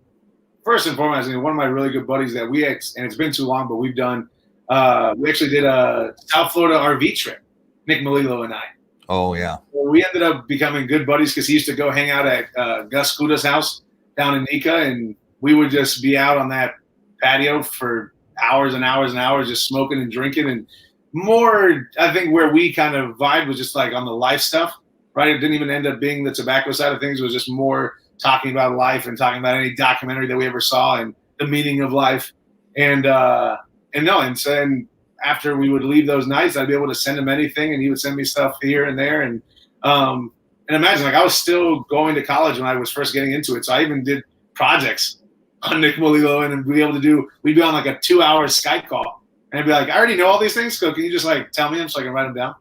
first and foremost, one of my really good buddies that and it's been too long, but we've done, we actually did a South Florida RV trip, Nick Melillo and I. Oh, yeah. Well, we ended up becoming good buddies because he used to go hang out at Gus Kuda's house down in Nica, and we would just be out on that patio for hours and hours and hours just smoking and drinking. And more, I think where we kind of vibe was just like on the life stuff. Right, it didn't even end up being the tobacco side of things. It was just more talking about life and talking about any documentary that we ever saw and the meaning of life. And after we would leave those nights, I'd be able to send him anything, and he would send me stuff here and there. And imagine, like, I was still going to college when I was first getting into it, so I even did projects on Nick Melillo, and we'd be on like a 2-hour Skype call, and I'd be like, I already know all these things, so can you just like tell me them so I can write them down?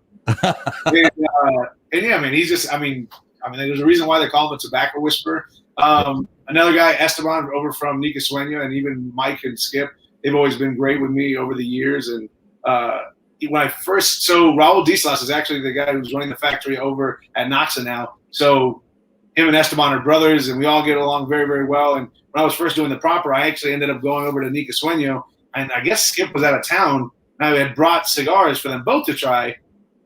And yeah, I mean, there's a reason why they call him a tobacco whisperer. Another guy, Esteban, over from Nica Sueño, and even Mike and Skip, they've always been great with me over the years. And Raul Dislas is actually the guy who's running the factory over at Noxa now. So him and Esteban are brothers, and we all get along very, very well. And when I was first doing the proper, I actually ended up going over to Nica Sueño, and I guess Skip was out of town, and I had brought cigars for them both to try.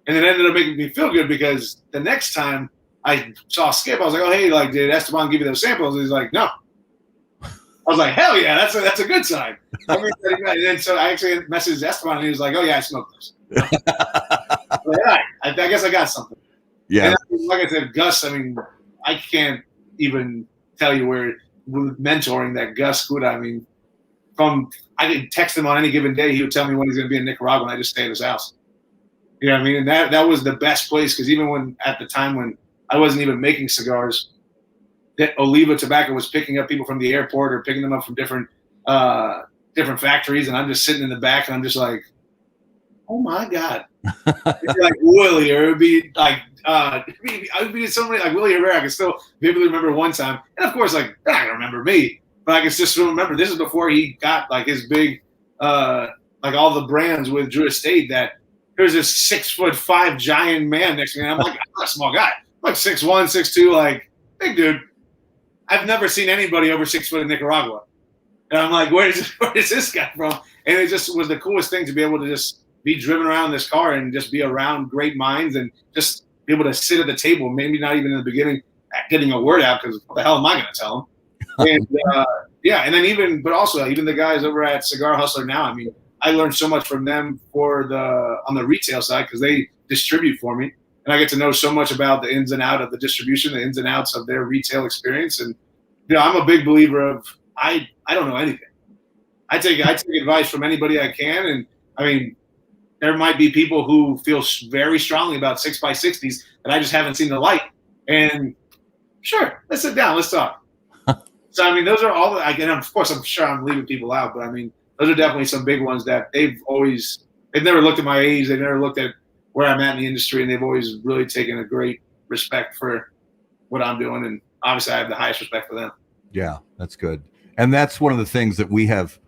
And it ended up making me feel good because the next time I saw Skip, I was like, "Oh, hey, like, did Esteban give you those samples?" And he's like, "No." I was like, "Hell yeah, that's a good sign." And then so I actually messaged Esteban, and he was like, "Oh yeah, I smoked those." Like, right, I guess I got something. Yeah. And like I said, Gus. I mean, I can't even tell you where with mentoring that Gus Kuda. I mean, I could text him on any given day. He would tell me when he's going to be in Nicaragua, and I just stay at his house. You know what I mean? And that was the best place, because even at the time when I wasn't even making cigars, that Oliva Tobacco was picking up people from the airport or picking them up from different factories, and I'm just sitting in the back, and I'm just like, oh my God. It'd be like Willie, or it would be like I would be somebody like Willie Herrera. I can still vividly remember one time, and of course, like, they're not gonna remember me, but I can just remember this is before he got like his big like all the brands with Drew Estate that there's this 6'5" giant man next to me. And I'm like, I'm not a small guy. I'm like 6'1", 6'2", like big dude. I've never seen anybody over 6 foot in Nicaragua. And I'm like, where is this guy from? And it just was the coolest thing to be able to just be driven around this car and just be around great minds and just be able to sit at the table, maybe not even in the beginning getting a word out because what the hell am I going to tell them? And and then but also the guys over at Cigar Hustler now, I mean, I learned so much from them on the retail side because they distribute for me. And I get to know so much about the ins and outs of the distribution, the ins and outs of their retail experience. And, I'm a big believer of I don't know anything. I take advice from anybody I can. And, I mean, there might be people who feel very strongly about 6x60s that I just haven't seen the light. And sure, let's sit down. Let's talk. So, I mean, those are all – and of course, I'm sure I'm leaving people out. But, I mean, those are definitely some big ones that they've never looked at my age. They've never looked at where I'm at in the industry. And they've always really taken a great respect for what I'm doing. And obviously, I have the highest respect for them. Yeah, that's good. And that's one of the things that we have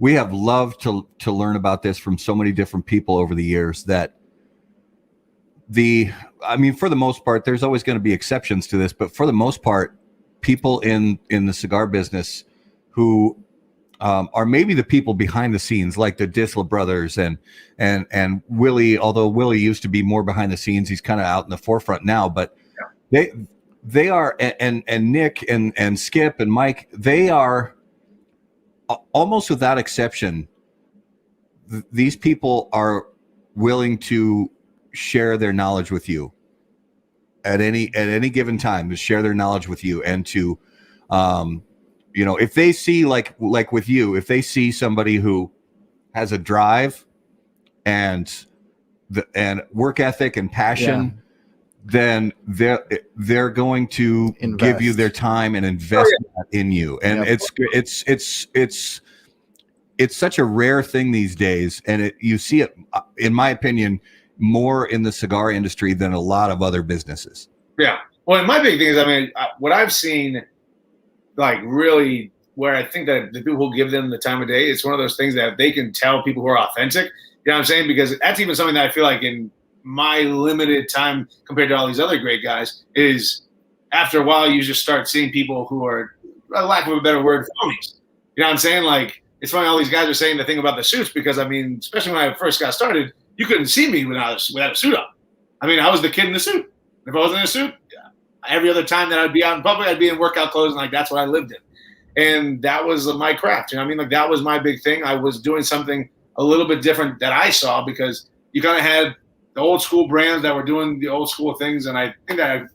loved to learn about this from so many different people over the years that for the most part, there's always going to be exceptions to this, but for the most part, people in the cigar business who are maybe the people behind the scenes, like the Disla brothers and Willie, although Willie used to be more behind the scenes, he's kind of out in the forefront now, but they are, and Nick and Skip and Mike, they are almost without exception, these people are willing to share their knowledge with you at any given time, to share their knowledge with you and to, if they see like with you, if they see somebody who has a drive and work ethic and passion, then they're going to give you their time and invest in you. And it's such a rare thing these days. And you see it, in my opinion, more in the cigar industry than a lot of other businesses. Yeah. Well, and my big thing is, I mean, what I've seen, like really where I think that the people who give them the time of day, it's one of those things that they can tell people who are authentic. You know what I'm saying? Because that's even something that I feel like in my limited time compared to all these other great guys is after a while you just start seeing people who are, for lack of a better word, phonies. You know what I'm saying? Like, it's funny all these guys are saying the thing about the suits because, I mean, especially when I first got started, you couldn't see me without a suit on. I mean, I was the kid in the suit. If I wasn't in a suit, every other time that I'd be out in public, I'd be in workout clothes, and like that's what I lived in. And that was my craft. You know what I mean? Like that was my big thing. I was doing something a little bit different that I saw because you kind of had the old school brands that were doing the old school things. And I think I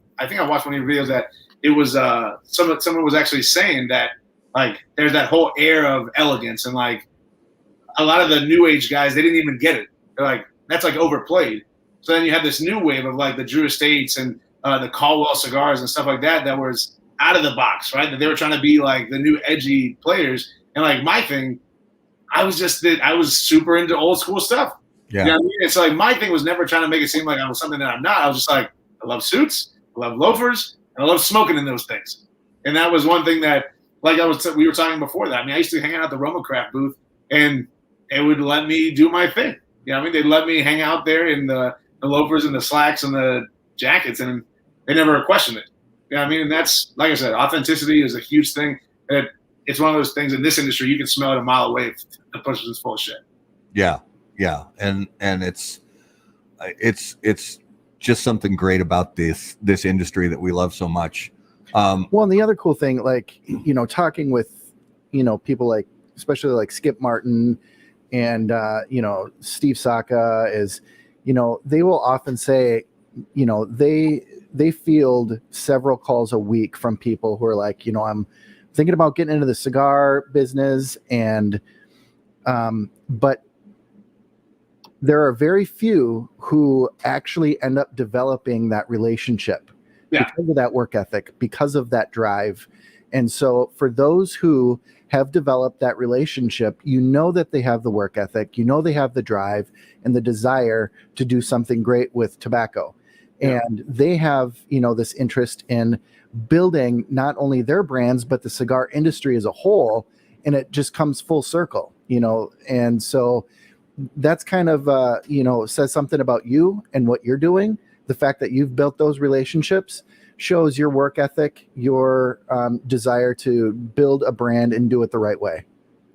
watched one of your videos that it was someone was actually saying that like there's that whole air of elegance and like a lot of the new age guys, they didn't even get it. They're like, that's like overplayed. So then you have this new wave of like the Drew Estates and the Caldwell cigars and stuff like that was out of the box, right? That they were trying to be like the new edgy players. And like my thing, I was super into old school stuff. Yeah. You know what I mean? It's like my thing was never trying to make it seem like I was something that I'm not. I was just like, I love suits, I love loafers, and I love smoking in those things. And that was one thing that, like we were talking before that. I mean, I used to hang out at the Romacraft booth, and they would let me do my thing. You know what I mean? They'd let me hang out there in the loafers and the slacks and the jackets, and they never questioned it. You know what I mean? And that's, like I said, authenticity is a huge thing. It's one of those things in this industry, you can smell it a mile away if the person's full of shit. Yeah. Yeah. And it's just something great about this industry that we love so much. Well, and the other cool thing, like, talking with, people like, especially like Skip Martin and, Steve Saka is, they will often say, they field several calls a week from people who are like, I'm thinking about getting into the cigar business. And, but there are very few who actually end up developing that relationship because of that work ethic, because of that drive. And so for those who have developed that relationship, that they have the work ethic, they have the drive and the desire to do something great with tobacco. And they have, this interest in building not only their brands, but the cigar industry as a whole. And it just comes full circle, and so that's kind of says something about you and what you're doing. The fact that you've built those relationships shows your work ethic, your desire to build a brand and do it the right way.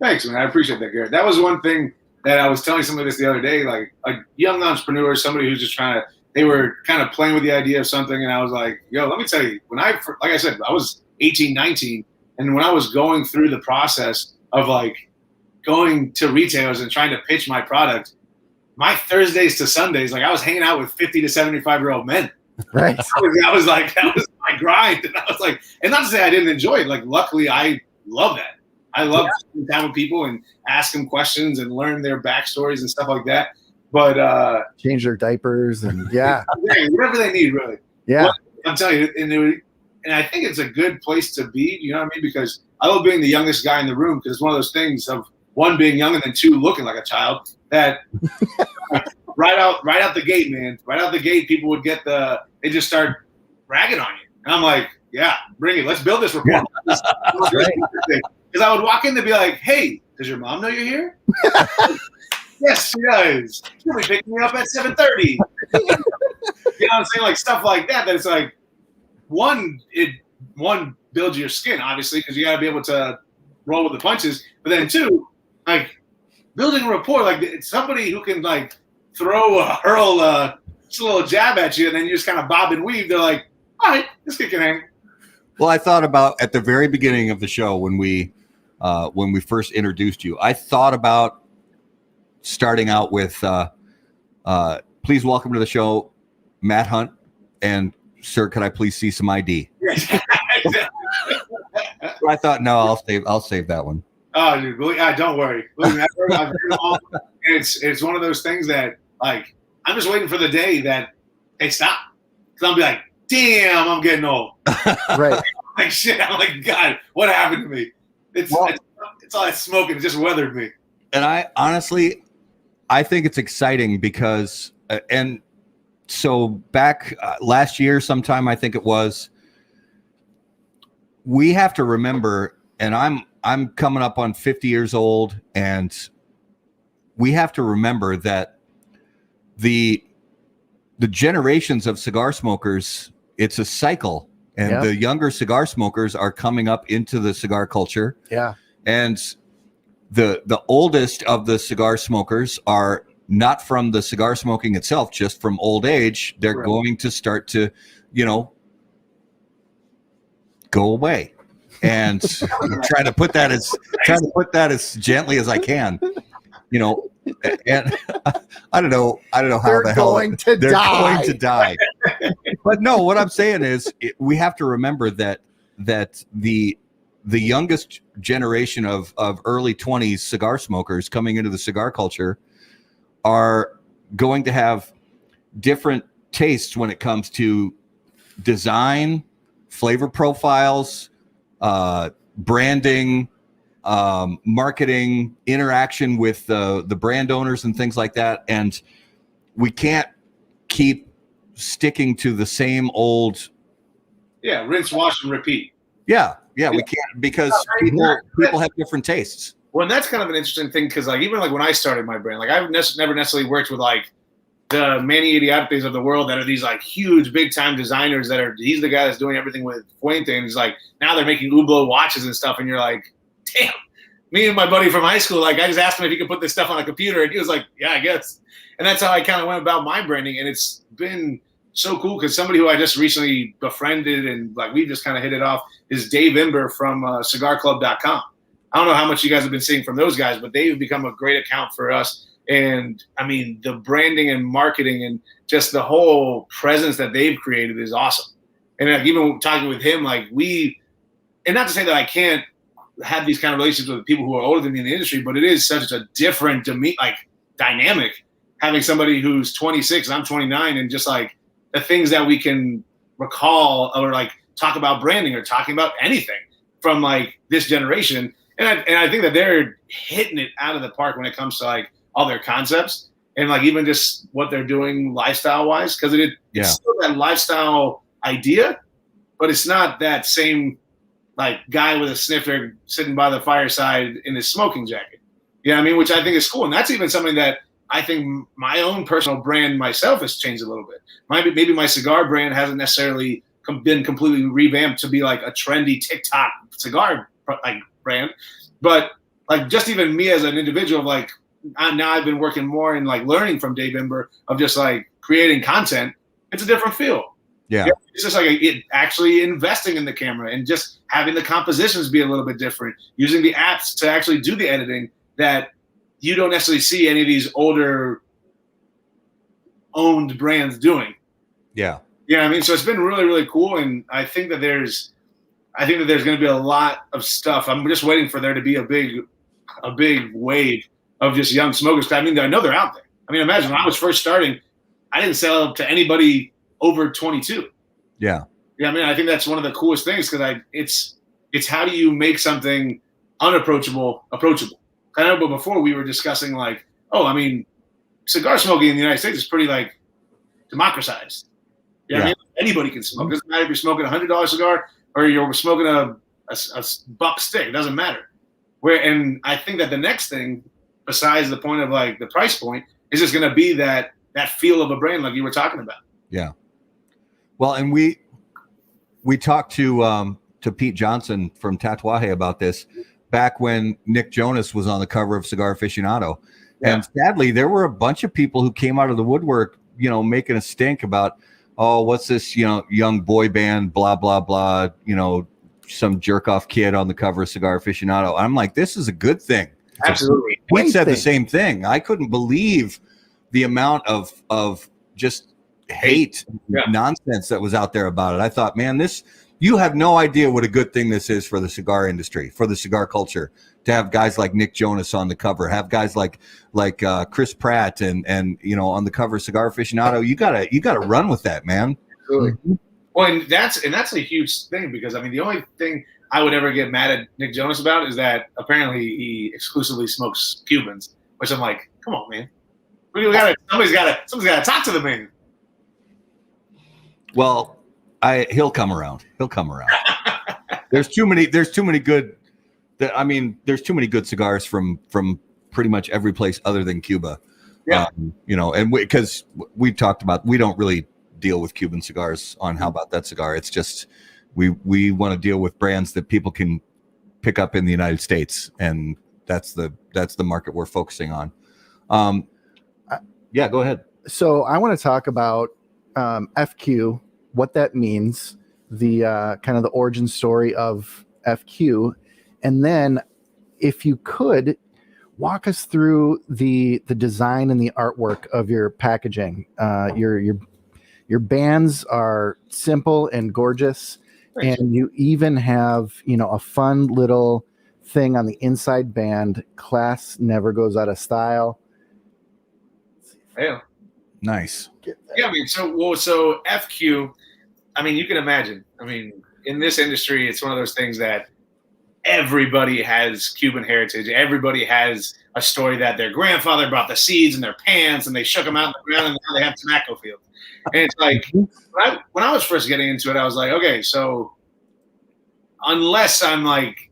Thanks, man. I appreciate that, Garrett. That was one thing that I was telling somebody this the other day, like a young entrepreneur, somebody who's just they were kind of playing with the idea of something. And I was like, yo, let me tell you, like I said, I was 18, 19. And when I was going through the process of like going to retailers and trying to pitch my product, my Thursdays to Sundays, like I was hanging out with 50 to 75-year-old men. Right. That was my grind. And I was like, and not to say I didn't enjoy it. Like, luckily I love that. I love spending time with people and ask them questions and learn their backstories and stuff like that. But change their diapers and whatever they need, really. Yeah. But I'm telling you, and I think it's a good place to be. You know what I mean? Because I love being the youngest guy in the room, because it's one of those things of one, being young, and then two, looking like a child. That right out the gate, man. Right out the gate, people would they just start ragging on you, and I'm like, yeah, bring it. Let's build this rapport. Because I would walk in to be like, hey, does your mom know you're here? Yes, she does. She'll be picking me up at 7:30. You know what I'm saying? Like stuff like that. That it's like one builds your skin, obviously, because you got to be able to roll with the punches. But then two, like building a rapport, like it's somebody who can like hurl just a little jab at you, and then you just kind of bob and weave. They're like, all right, this kid can hang. Well, I thought about at the very beginning of the show when we first introduced you, I thought about starting out with please welcome to the show, Matt Hunt, and sir, could I please see some ID? So I thought, no, I'll save that one. Oh, dude, don't worry. I've heard them all. It's one of those things that, like, I'm just waiting for the day that they stop. Because I'll be like, damn, I'm getting old. Right. Like, shit, I'm like, God, what happened to me? It's all that smoking. It just weathered me. And I honestly, I think it's exciting because, and so back last year sometime, I think it was, we have to remember, and I'm coming up on 50 years old, and we have to remember that the generations of cigar smokers, it's a cycle, and the younger cigar smokers are coming up into the cigar culture. Yeah. And the oldest of the cigar smokers are not from the cigar smoking itself, just from old age. They're going to start to, go away. And I'm trying to put that as gently as I can, and I don't know how they're going to die. But no, what I'm saying is we have to remember that the youngest generation of early 20s cigar smokers coming into the cigar culture are going to have different tastes when it comes to design, flavor profiles, branding, marketing, interaction with the brand owners and things like that. And we can't keep sticking to the same old. Yeah, rinse, wash, and repeat. Yeah, we can't, because people have different tastes. Well, and that's kind of an interesting thing, because like even like when I started my brand, like I've never necessarily worked with like the Manny Idiotes of the world that are these like huge big time designers he's the guy that's doing everything with Fuente, and he's like now they're making Hublot watches and stuff, and you're like, damn. Me and my buddy from high school, like I just asked him if he could put this stuff on a computer, and he was like, yeah, I guess. And that's how I kind of went about my branding, and it's been so cool because somebody who I just recently befriended and like we just kind of hit it off is Dave Imber from cigarclub.com. I don't know how much you guys have been seeing from those guys, but they've become a great account for us. And I mean, the branding and marketing and just the whole presence that they've created is awesome. And like, even talking with him, like and not to say that I can't have these kind of relationships with people who are older than me in the industry, but it is such a different dynamic having somebody who's 26 and I'm 29, and just like the things that we can recall or like talk about branding or talking about anything from like this generation. And I think that they're hitting it out of the park when it comes to like all their concepts and like even just what they're doing lifestyle wise. Cause it's still that lifestyle idea, but it's not that same like guy with a snifter sitting by the fireside in his smoking jacket. You know what I mean? Which I think is cool. And that's even something that I think my own personal brand myself has changed a little bit. Maybe my cigar brand hasn't necessarily been completely revamped to be like a trendy TikTok cigar like brand, but like just even me as an individual, like now I've been working more and like learning from Dave Ember of just like creating content. It's a different feel. Yeah. It's just like actually investing in the camera and just having the compositions be a little bit different, using the apps to actually do the editing that you don't necessarily see any of these older owned brands doing. Yeah. Yeah, I mean, so it's been really, really cool, and I think that there's going to be a lot of stuff. I'm just waiting for there to be a big wave of just young smokers. I mean, I know they're out there. I mean, imagine when I was first starting, I didn't sell to anybody over 22. Yeah. Yeah, I mean, I think that's one of the coolest things because it's how do you make something unapproachable approachable? I know, but before we were discussing like, I mean, cigar smoking in the United States is pretty like democratized. Yeah, I mean, anybody can smoke. It doesn't matter if you're smoking a $100 cigar or you're smoking a buck stick. It doesn't matter. And I think that the next thing, besides the point of like the price point, is just going to be that feel of a brand, like you were talking about. Yeah. Well, and we talked to Pete Johnson from Tatuaje about this back when Nick Jonas was on the cover of Cigar Aficionado, and sadly, there were a bunch of people who came out of the woodwork, making a stink about, oh, what's this, young boy band, blah, blah, blah, some jerk off kid on the cover of Cigar Aficionado. I'm like, this is a good thing. Absolutely. Pete said the same thing. I couldn't believe the amount of just hate nonsense that was out there about it. I thought, man, you have no idea what a good thing this is for the cigar industry, for the cigar culture, to have guys like Nick Jonas on the cover, have guys like Chris Pratt and on the cover of Cigar Aficionado. You gotta run with that, man. Absolutely. Well, and that's a huge thing because I mean the only thing I would ever get mad at Nick Jonas about is that apparently he exclusively smokes Cubans, which I'm like, come on, man. Somebody's gotta talk to the man. Well, he'll come around. There's too many good. There's too many good cigars from pretty much every place other than Cuba. Yeah. And because we've talked about, we don't really deal with Cuban cigars on How About That Cigar. It's just we want to deal with brands that people can pick up in the United States, and that's the market we're focusing on. Yeah, go ahead. So I want to talk about FQ, what that means, the kind of the origin story of FQ, and then if you could walk us through the design and the artwork of your packaging. Your bands are simple and gorgeous, and you even have a fun little thing on the inside band. Class never goes out of style. Yeah. Nice. Yeah, I mean, so FQ, I mean, you can imagine. I mean, in this industry, it's one of those things that everybody has Cuban heritage. Everybody has a story that their grandfather brought the seeds in their pants and they shook them out in the ground and now they have tobacco fields. And it's like, when I was first getting into it, I was like, okay, so unless I'm like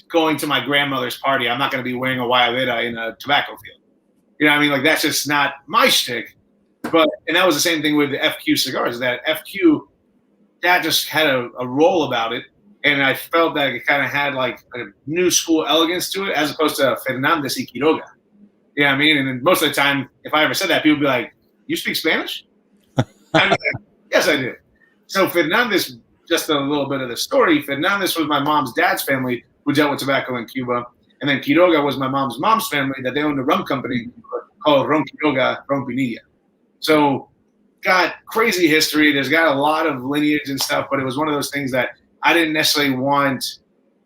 going to my grandmother's party, I'm not going to be wearing a Guayabera in a tobacco field. You know what I mean? Like, that's just not my shtick. And that was the same thing with the FQ cigars, that FQ, that just had a roll about it. And I felt that it kind of had like a new school elegance to it as opposed to Fernandez y Quiroga. You know what I mean? And then most of the time, if I ever said that, people would be like, you speak Spanish? I'd be like, yes, I did. So Fernandez, just a little bit of the story, Fernandez was my mom's dad's family who dealt with tobacco in Cuba. And then Quiroga was my mom's family that they owned a rum company called Ron Quiroga, Ron Pinilla. So got crazy history. There's got a lot of lineage and stuff, but it was one of those things that I didn't necessarily want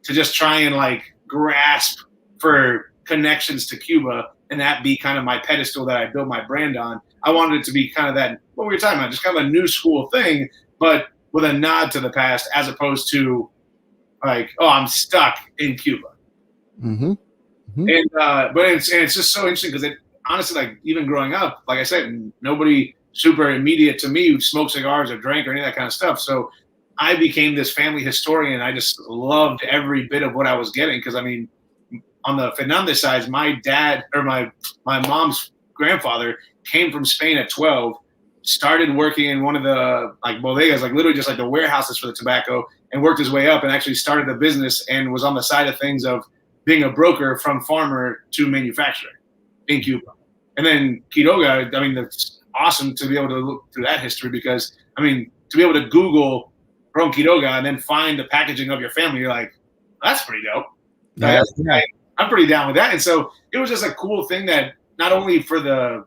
to just try and like grasp for connections to Cuba and that be kind of my pedestal that I built my brand on. I wanted it to be kind of that, what we were talking about, just kind of a new school thing, but with a nod to the past as opposed to like, oh, I'm stuck in Cuba. Mm-hmm. Mm-hmm. And but it's just so interesting because it honestly, like even growing up, like I said, nobody super immediate to me who smoked cigars or drank or any of that kind of stuff. So I became this family historian. I just loved every bit of what I was getting because I mean, on the Fernandez side, my dad or my mom's grandfather came from Spain at 12, started working in one of the like bodegas, like literally just like the warehouses for the tobacco, and worked his way up and actually started a business and was on the side of things of being a broker from farmer to manufacturer in Cuba. And then Quiroga, I mean, that's awesome to be able to look through that history because, I mean, to be able to Google Ron Quiroga and then find the packaging of your family, you're like, that's pretty dope. Yeah. I'm pretty down with that. And so it was just a cool thing that not only for the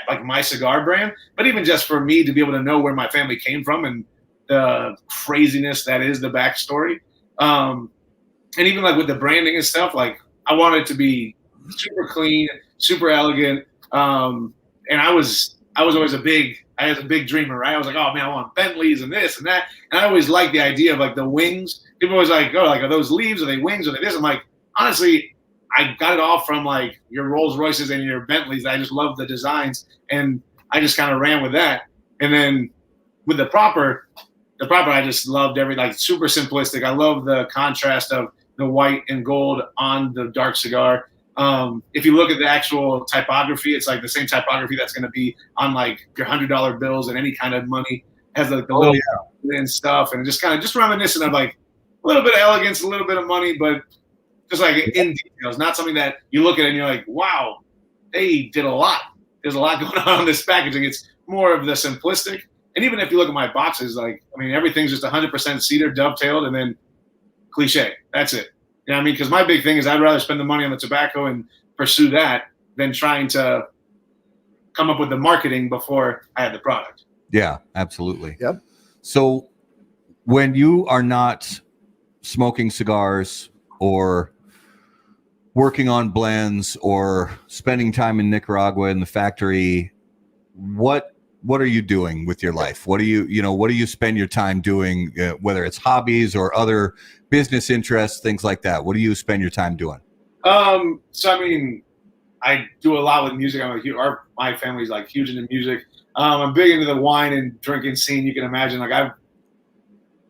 like my cigar brand, but even just for me to be able to know where my family came from and the craziness that is the backstory. And even like with the branding and stuff, like I wanted it to be super clean, super elegant. And I was always a big dreamer, right? I was like, oh man, I want Bentleys and this and that. And I always liked the idea of like the wings. People always like, oh, like are those leaves? Are they wings? Are they this? I'm like, honestly, I got it all from like your Rolls Royces and your Bentleys. I just love the designs, and I just kind of ran with that. And then with the proper, I just loved like super simplistic. I love the contrast of the white and gold on the dark cigar. If you look at the actual typography, it's like the same typography that's going to be on like your $100 bills and any kind of money. It has like the little and stuff, and just kind of just reminiscent of like a little bit of elegance, a little bit of money, but just like in details, not something that you look at and you're like, wow, they did a lot. There's a lot going on in this packaging. It's more of the simplistic. And even if you look at my boxes, like, I mean, everything's just 100% cedar dovetailed and then cliche. That's it. You know what I mean? Because my big thing is I'd rather spend the money on the tobacco and pursue that than trying to come up with the marketing before I had the product. Yeah, absolutely. Yep. So when you are not smoking cigars or working on blends or spending time in Nicaragua in the factory, what are you doing with your life? What do you spend your time doing, whether it's hobbies or other business interests, things like that? What do you spend your time doing? So I mean, I do a lot with music. My family's like huge into music. I'm big into the wine and drinking scene. You can imagine, like I've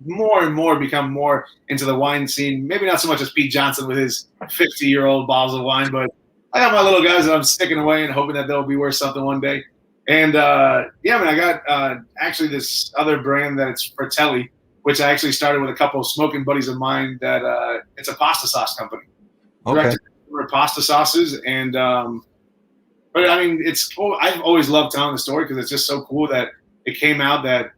more and more become more into the wine scene. Maybe not so much as Pete Johnson with his 50-year-old bottles of wine, but I got my little guys that I'm sticking away and hoping that they'll be worth something one day. And I got actually this other brand that's Fratelli, which I actually started with a couple of smoking buddies of mine. That it's a pasta sauce company. Okay. Pasta sauces, and but I mean, it's cool. I've always loved telling the story because it's just so cool that it came out that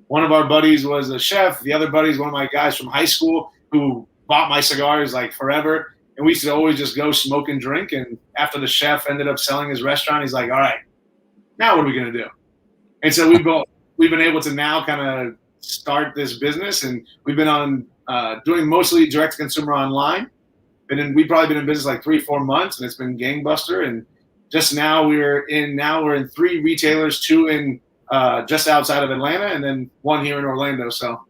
one of our buddies was a chef. The other buddy is one of my guys from high school who bought my cigars like forever. And we used to always just go smoke and drink. And after the chef ended up selling his restaurant, he's like, all right, now what are we going to do? And so we've been able to now kind of start this business. And we've been on doing mostly direct to consumer online. We've probably been in business like 3-4 months, and it's been gangbuster. And just now we're in 3 retailers, 2 in just outside of Atlanta, and then 1 here in Orlando. So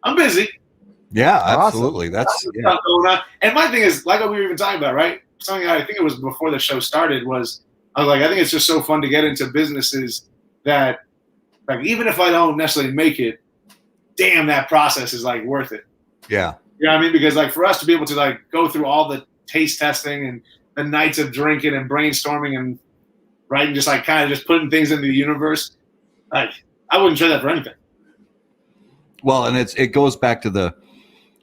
I'm busy. Yeah, absolutely. Awesome. That's yeah. Going on. And my thing is, like what we were even talking about, right? Something I think it was before the show started was, I was like, I think it's just so fun to get into businesses that, like, even if I don't necessarily make it, damn, that process is like worth it. Yeah. You know what I mean? Because like for us to be able to like go through all the taste testing and the nights of drinking and brainstorming and writing, just like kind of just putting things into the universe, like I wouldn't trade that for anything. Well, and it goes back to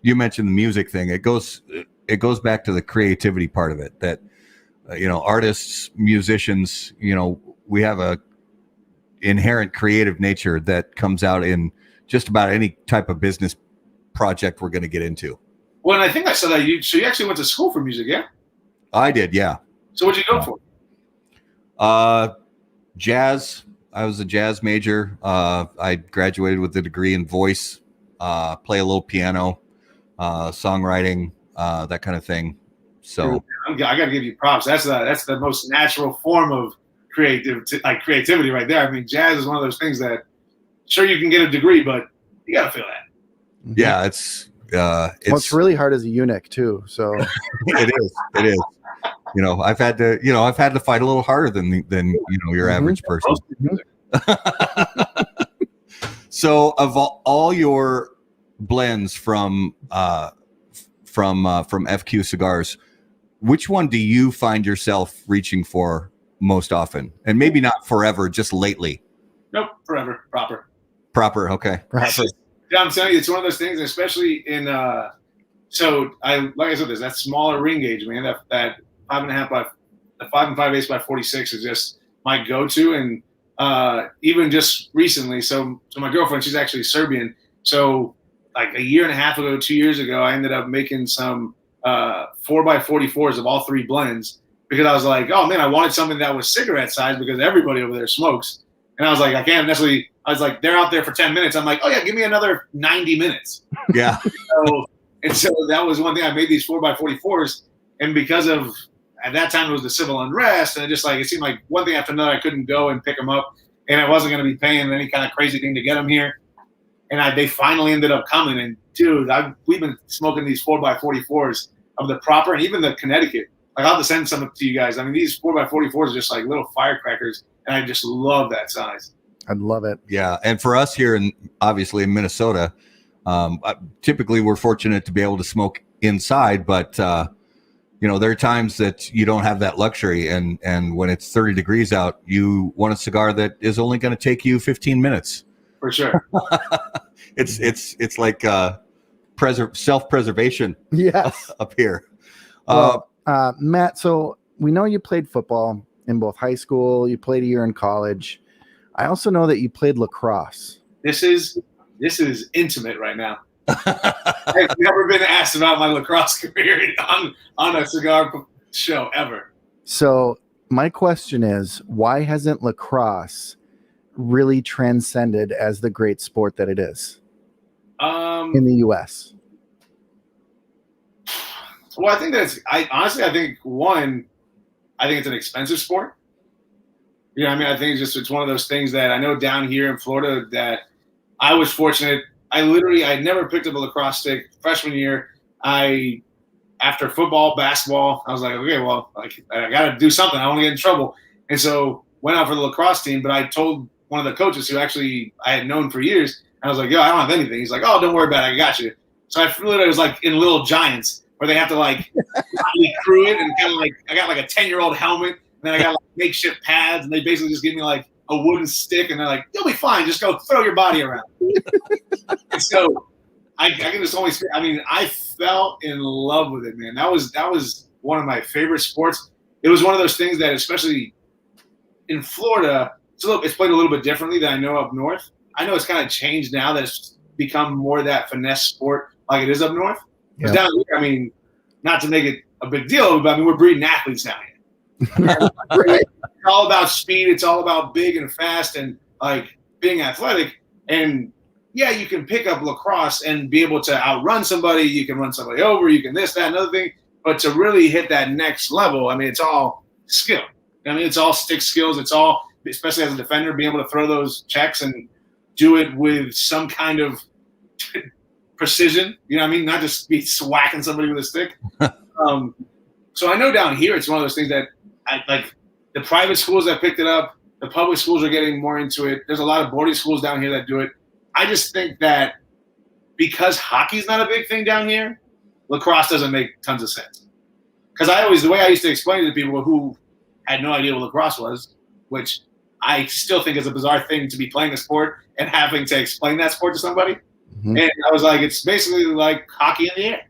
you mentioned the music thing. It goes back to the creativity part of it, that artists, musicians, we have a inherent creative nature that comes out in just about any type of business project we're going to get into. Well, and I think I saw that you actually went to school for music, yeah? I did, yeah. So what'd you go for? Jazz. I was a jazz major. I graduated with a degree in voice, play a little piano, songwriting, that kind of thing. So I got to give you props. That's the most natural form of creativity right there. I mean, jazz is one of those things that sure you can get a degree, but you got to feel that. Yeah, it's it's really hard as a eunuch too. So it is. I've had to fight a little harder than your average person. So of all your blends from FQ Cigars, which one do you find yourself reaching for most often, and maybe not forever, just lately. Nope, forever, Proper, okay. Yeah, I'm telling you, it's one of those things, especially in so like I said, there's that smaller ring gauge, man. That 5.5 by the 5 5/8 by 46 is just my go-to, and even just recently. So my girlfriend, she's actually Serbian. So like a year and a half ago, 2 years ago, I ended up making some 4 by 44s of all three blends because I was like, oh man, I wanted something that was cigarette size because everybody over there smokes, and I was like, I can't necessarily. I was like, they're out there for 10 minutes. I'm like, oh yeah, give me another 90 minutes. Yeah. So that was one thing. I made these 4 by 44s, and because of at that time it was the civil unrest, and it seemed like one thing after another, I couldn't go and pick them up, and I wasn't going to be paying any kind of crazy thing to get them here. And they finally ended up coming. And dude, we've been smoking these 4 by 44s of the proper, and even the Connecticut. Like I'll have to send some to you guys. I mean, these 4 by 44s are just like little firecrackers, and I just love that size. I'd love it. Yeah, and for us here obviously in Minnesota, typically we're fortunate to be able to smoke inside, but there are times that you don't have that luxury, and when it's 30 degrees out, you want a cigar that is only going to take you 15 minutes. For sure. It's like self-preservation. Yes. Up here. Well, Matt, so we know you played football in both high school, you played a year in college. I also know that you played lacrosse. This is intimate right now. I've never been asked about my lacrosse career on a cigar show ever. So my question is, why hasn't lacrosse really transcended as the great sport that it is in the U.S.? Well, I think I think it's an expensive sport. I mean, I think it's one of those things that I know down here in Florida that I was fortunate. I never picked up a lacrosse stick freshman year. After football, basketball, I was like, okay, well, I got to do something. I don't want to get in trouble. And so went out for the lacrosse team, but I told one of the coaches who actually I had known for years, and I was like, yo, I don't have anything. He's like, oh, don't worry about it. I got you. So I literally was like in Little Giants where they have to like crew it, and kind of like I got like a 10-year-old helmet. And then I got like makeshift pads, and they basically just give me like a wooden stick, and they're like, "You'll be fine. Just go throw your body around." And so I can just always. I mean, I fell in love with it, man. That was one of my favorite sports. It was one of those things that, especially in Florida, it's played a little bit differently than I know up north. I know it's kind of changed now that it's become more that finesse sport like it is up north. Because down here, I mean, not to make it a big deal, but I mean, we're breeding athletes down here. It's all about speed. It's all about big and fast and like being athletic. And yeah, you can pick up lacrosse and be able to outrun somebody. You can run somebody over. You can this, that, another thing. But to really hit that next level, I mean, it's all skill. I mean, it's all stick skills. It's all, especially as a defender, being able to throw those checks and do it with some kind of precision. You know what I mean? Not just be swacking somebody with a stick. So I know down here, it's one of those things that like the private schools that picked it up, the public schools are getting more into it. There's a lot of boarding schools down here that do it. I just think that because hockey's not a big thing down here, lacrosse doesn't make tons of sense. Because the way I used to explain it to people who had no idea what lacrosse was, which I still think is a bizarre thing to be playing a sport and having to explain that sport to somebody. Mm-hmm. And I was like, it's basically like hockey in the air.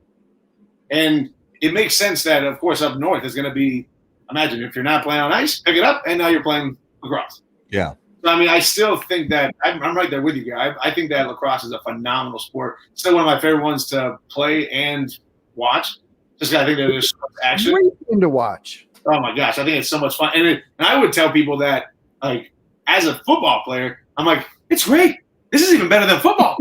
And it makes sense that, of course, up north is going to be, imagine if you're not playing on ice, pick it up, and now you're playing lacrosse. Yeah. So, I mean, I still think that I'm right there with you, guys. I think that lacrosse is a phenomenal sport. Still one of my favorite ones to play and watch. Just I think there's so much action. Great thing to watch. Oh my gosh, I think it's so much fun. And I would tell people that, like, as a football player, I'm like, it's great. This is even better than football.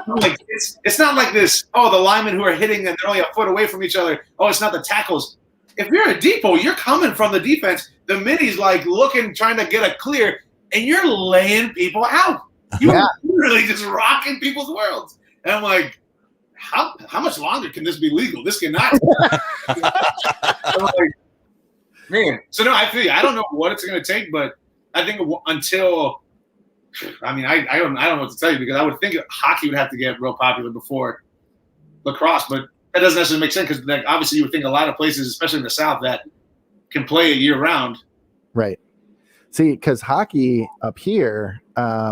Like it's not like this. Oh, the linemen who are hitting and they're only a foot away from each other. Oh, it's not the tackles. If you're a depot, you're coming from the defense. The middies like looking, trying to get a clear, and you're laying people out. You're literally just rocking people's worlds. And I'm like, how much longer can this be legal? This cannot. I'm like, man. So no, I feel you. I don't know what it's going to take, but I think until. I mean, I don't know what to tell you because I would think hockey would have to get real popular before lacrosse, but that doesn't necessarily make sense because like, obviously you would think a lot of places, especially in the South, that can play it year round, Right. See, because hockey up here, I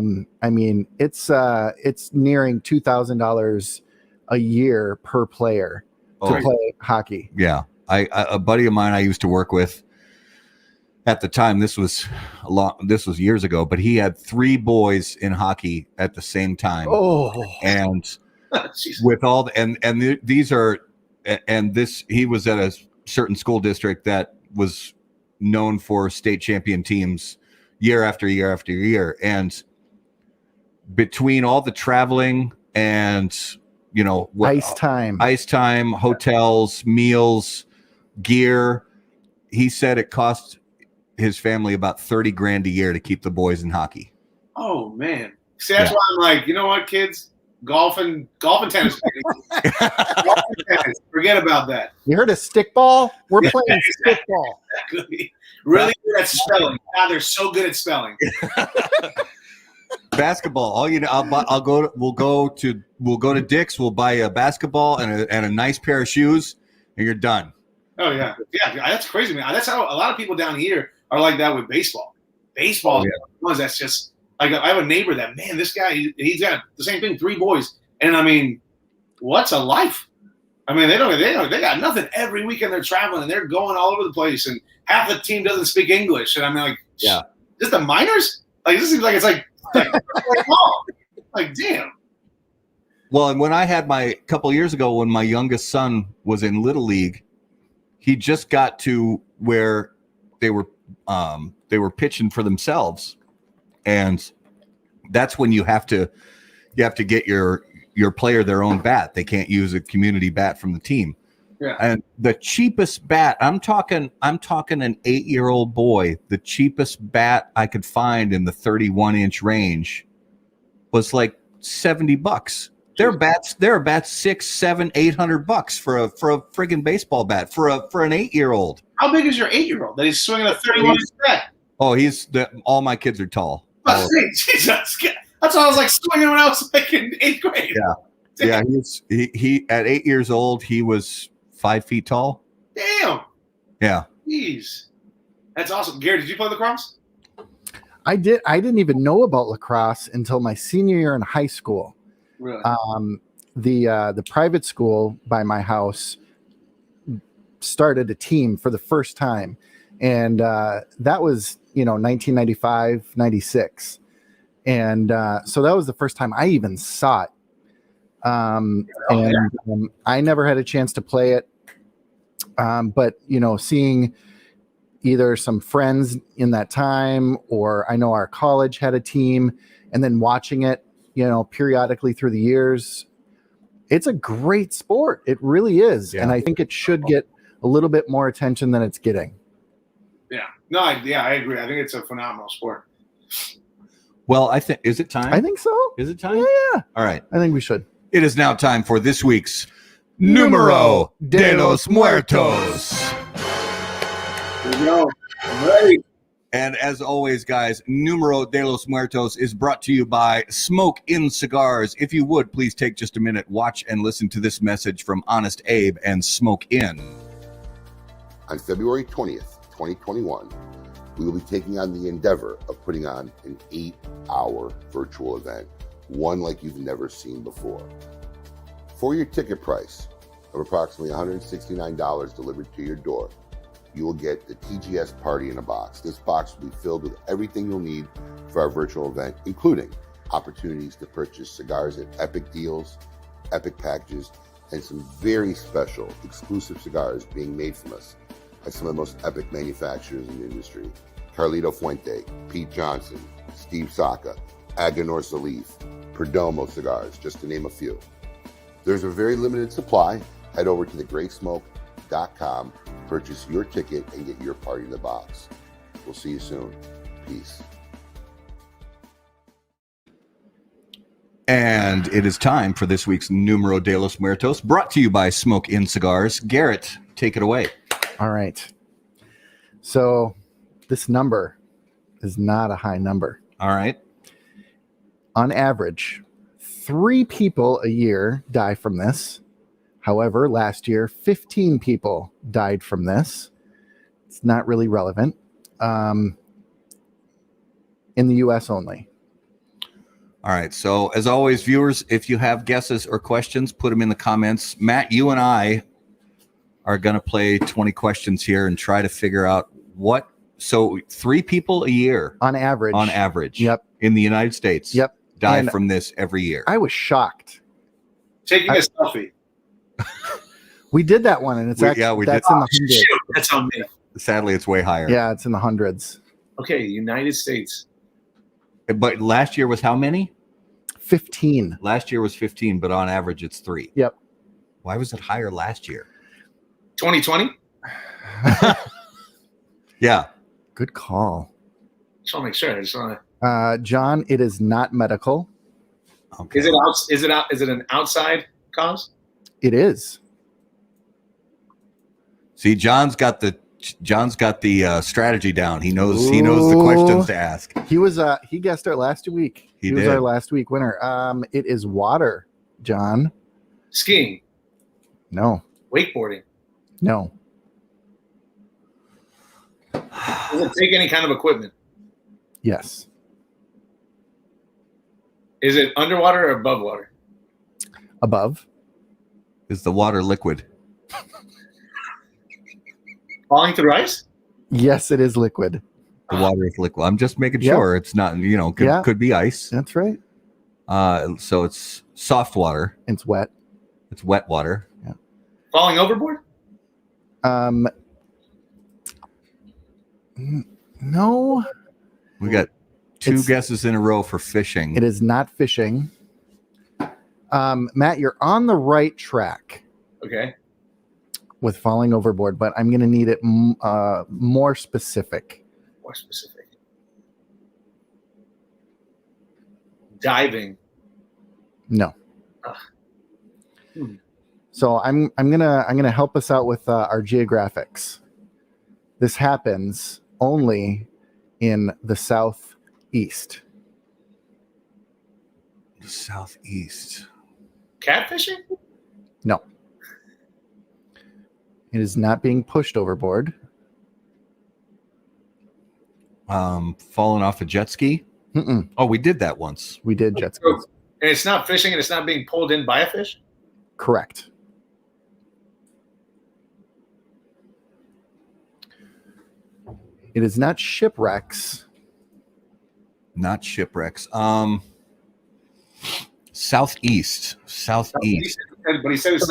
mean, it's nearing $2,000 a year per player to play hockey. Yeah. A buddy of mine I used to work with at the time, this was years ago, but he had 3 boys in hockey at the same time. And with all the, these are, and this, he was at a certain school district that was known for state champion teams year after year after year. And between all the traveling and, ice time, hotels, meals, gear, he said it cost his family about $30,000 a year to keep the boys in hockey. Oh man. See, that's why I'm like, you know what, kids? Golf and tennis. Golf and tennis. Forget about that. You heard of stickball? We're playing stickball. Exactly. Really good at spelling. Now they're so good at spelling. Basketball. We'll go to Dick's. We'll buy a basketball and a nice pair of shoes, and you're done. Oh yeah, that's crazy, man. That's how a lot of people down here are like that with baseball. Baseball is ones that's just like, I have a neighbor that, man, this guy, he's got the same thing, 3 boys, and I mean, what's a life? I mean, they got nothing. Every weekend they're traveling and they're going all over the place, and half the team doesn't speak English, and I'm like, just the minors? Like, this seems like it's like damn. Well, and when I had a couple years ago, when my youngest son was in Little League, he just got to where they were pitching for themselves, and that's when you have to get your player their own bat. They can't use a community bat from the team. Yeah. And the cheapest bat, I'm talking an 8-year-old boy, the cheapest bat I could find in the 31-inch range was like $70. There are bats $600, $700, $800 for a friggin' baseball bat for an 8-year-old. How big is your 8-year-old that he's swinging a 31-inch bat? Oh, all my kids are tall. Jesus, that's what I was like swinging when I was like in 8th grade. Yeah. He at 8 years old, he was 5 feet tall. Damn. Yeah. Jeez. That's awesome. Gary, did you play lacrosse? I did. I didn't even know about lacrosse until my senior year in high school. Really? The private school by my house started a team for the first time, and that was 1995, 96, and so that was the first time I even saw it. I never had a chance to play it, but seeing either some friends in that time, or I know our college had a team, and then watching it periodically through the years, it's a great sport. It really is. And I think it should get a little bit more attention than it's getting. Yeah. No, I agree. I think it's a phenomenal sport. Well, is it time? I think so. Is it time? Yeah. All right. I think we should. It is now time for this week's Numero de los Muertos. Here we go. I'm ready. And as always, guys, Numero de los Muertos is brought to you by Smoke In Cigars. If you would, please take just a minute, watch and listen to this message from Honest Abe and Smoke In. On February 20th, 2021, we will be taking on the endeavor of putting on an 8-hour virtual event, one like you've never seen before. For your ticket price of approximately $169 delivered to your door, you will get the TGS Party in a Box. This box will be filled with everything you'll need for our virtual event, including opportunities to purchase cigars at epic deals, epic packages, and some very special exclusive cigars being made from us by some of the most epic manufacturers in the industry. Carlito Fuente, Pete Johnson, Steve Saka, Aganor Salif, Perdomo Cigars, just to name a few. There's a very limited supply. Head over to thegraysmoke.com, purchase your ticket, and get your party in the box. We'll see you soon. Peace. And it is time for this week's Numero de los Muertos, brought to you by Smoke In Cigars. Garrett, take it away. All right. So this number is not a high number. All right. On average, 3 people a year die from this. However, last year, 15 people died from this. It's not really relevant. in the U.S. only. All right. So as always, viewers, if you have guesses or questions, put them in the comments. Matt, you and I are going to play 20 questions here and try to figure out what. So 3 people a year On average. Yep. In the United States. Yep. Die And from this every year. I was shocked. Taking a selfie. We did that one, and it's We actually did. that's in the hundreds. Shoot, that's on me. Sadly, it's way higher. Yeah, it's in the hundreds. Okay, United States. But last year was how many? 15. Last year was 15, but on average, it's 3. Yep. Why was it higher last year? 2020? Yeah. Good call. Just want to make sure. I just want to. John, it is not medical. Okay. Is it an outside cause? It is. See, John's got the strategy down. He knows the questions to ask. He guessed our last week. He was did. our last week winner. It is water, John. Skiing, No. wakeboarding. No. Does it take any kind of equipment? Yes. Is it underwater or above water? Above. Is the water liquid? Falling through ice? Yes, it is liquid. The water is liquid. I'm just making Yeah. sure it's not, could be ice. That's right. So it's soft water. It's wet. It's wet water. Falling overboard? No, We got 2 It's- guesses in a row for fishing. it is not fishing. Matt, you're on the right track Okay. with falling overboard, but I'm going to need it more specific. More specific. Diving. No. Hmm. So I'm gonna help us out with our geographics. This happens only in the southeast. The southeast. Catfishing? No. It is not being pushed overboard. Falling off a jet ski. Mm-mm. Oh, we did that once. We did jet skis. And it's not fishing and it's not being pulled in by a fish? Correct. It is not shipwrecks. Not shipwrecks. Southeast. Southeast. But he said it's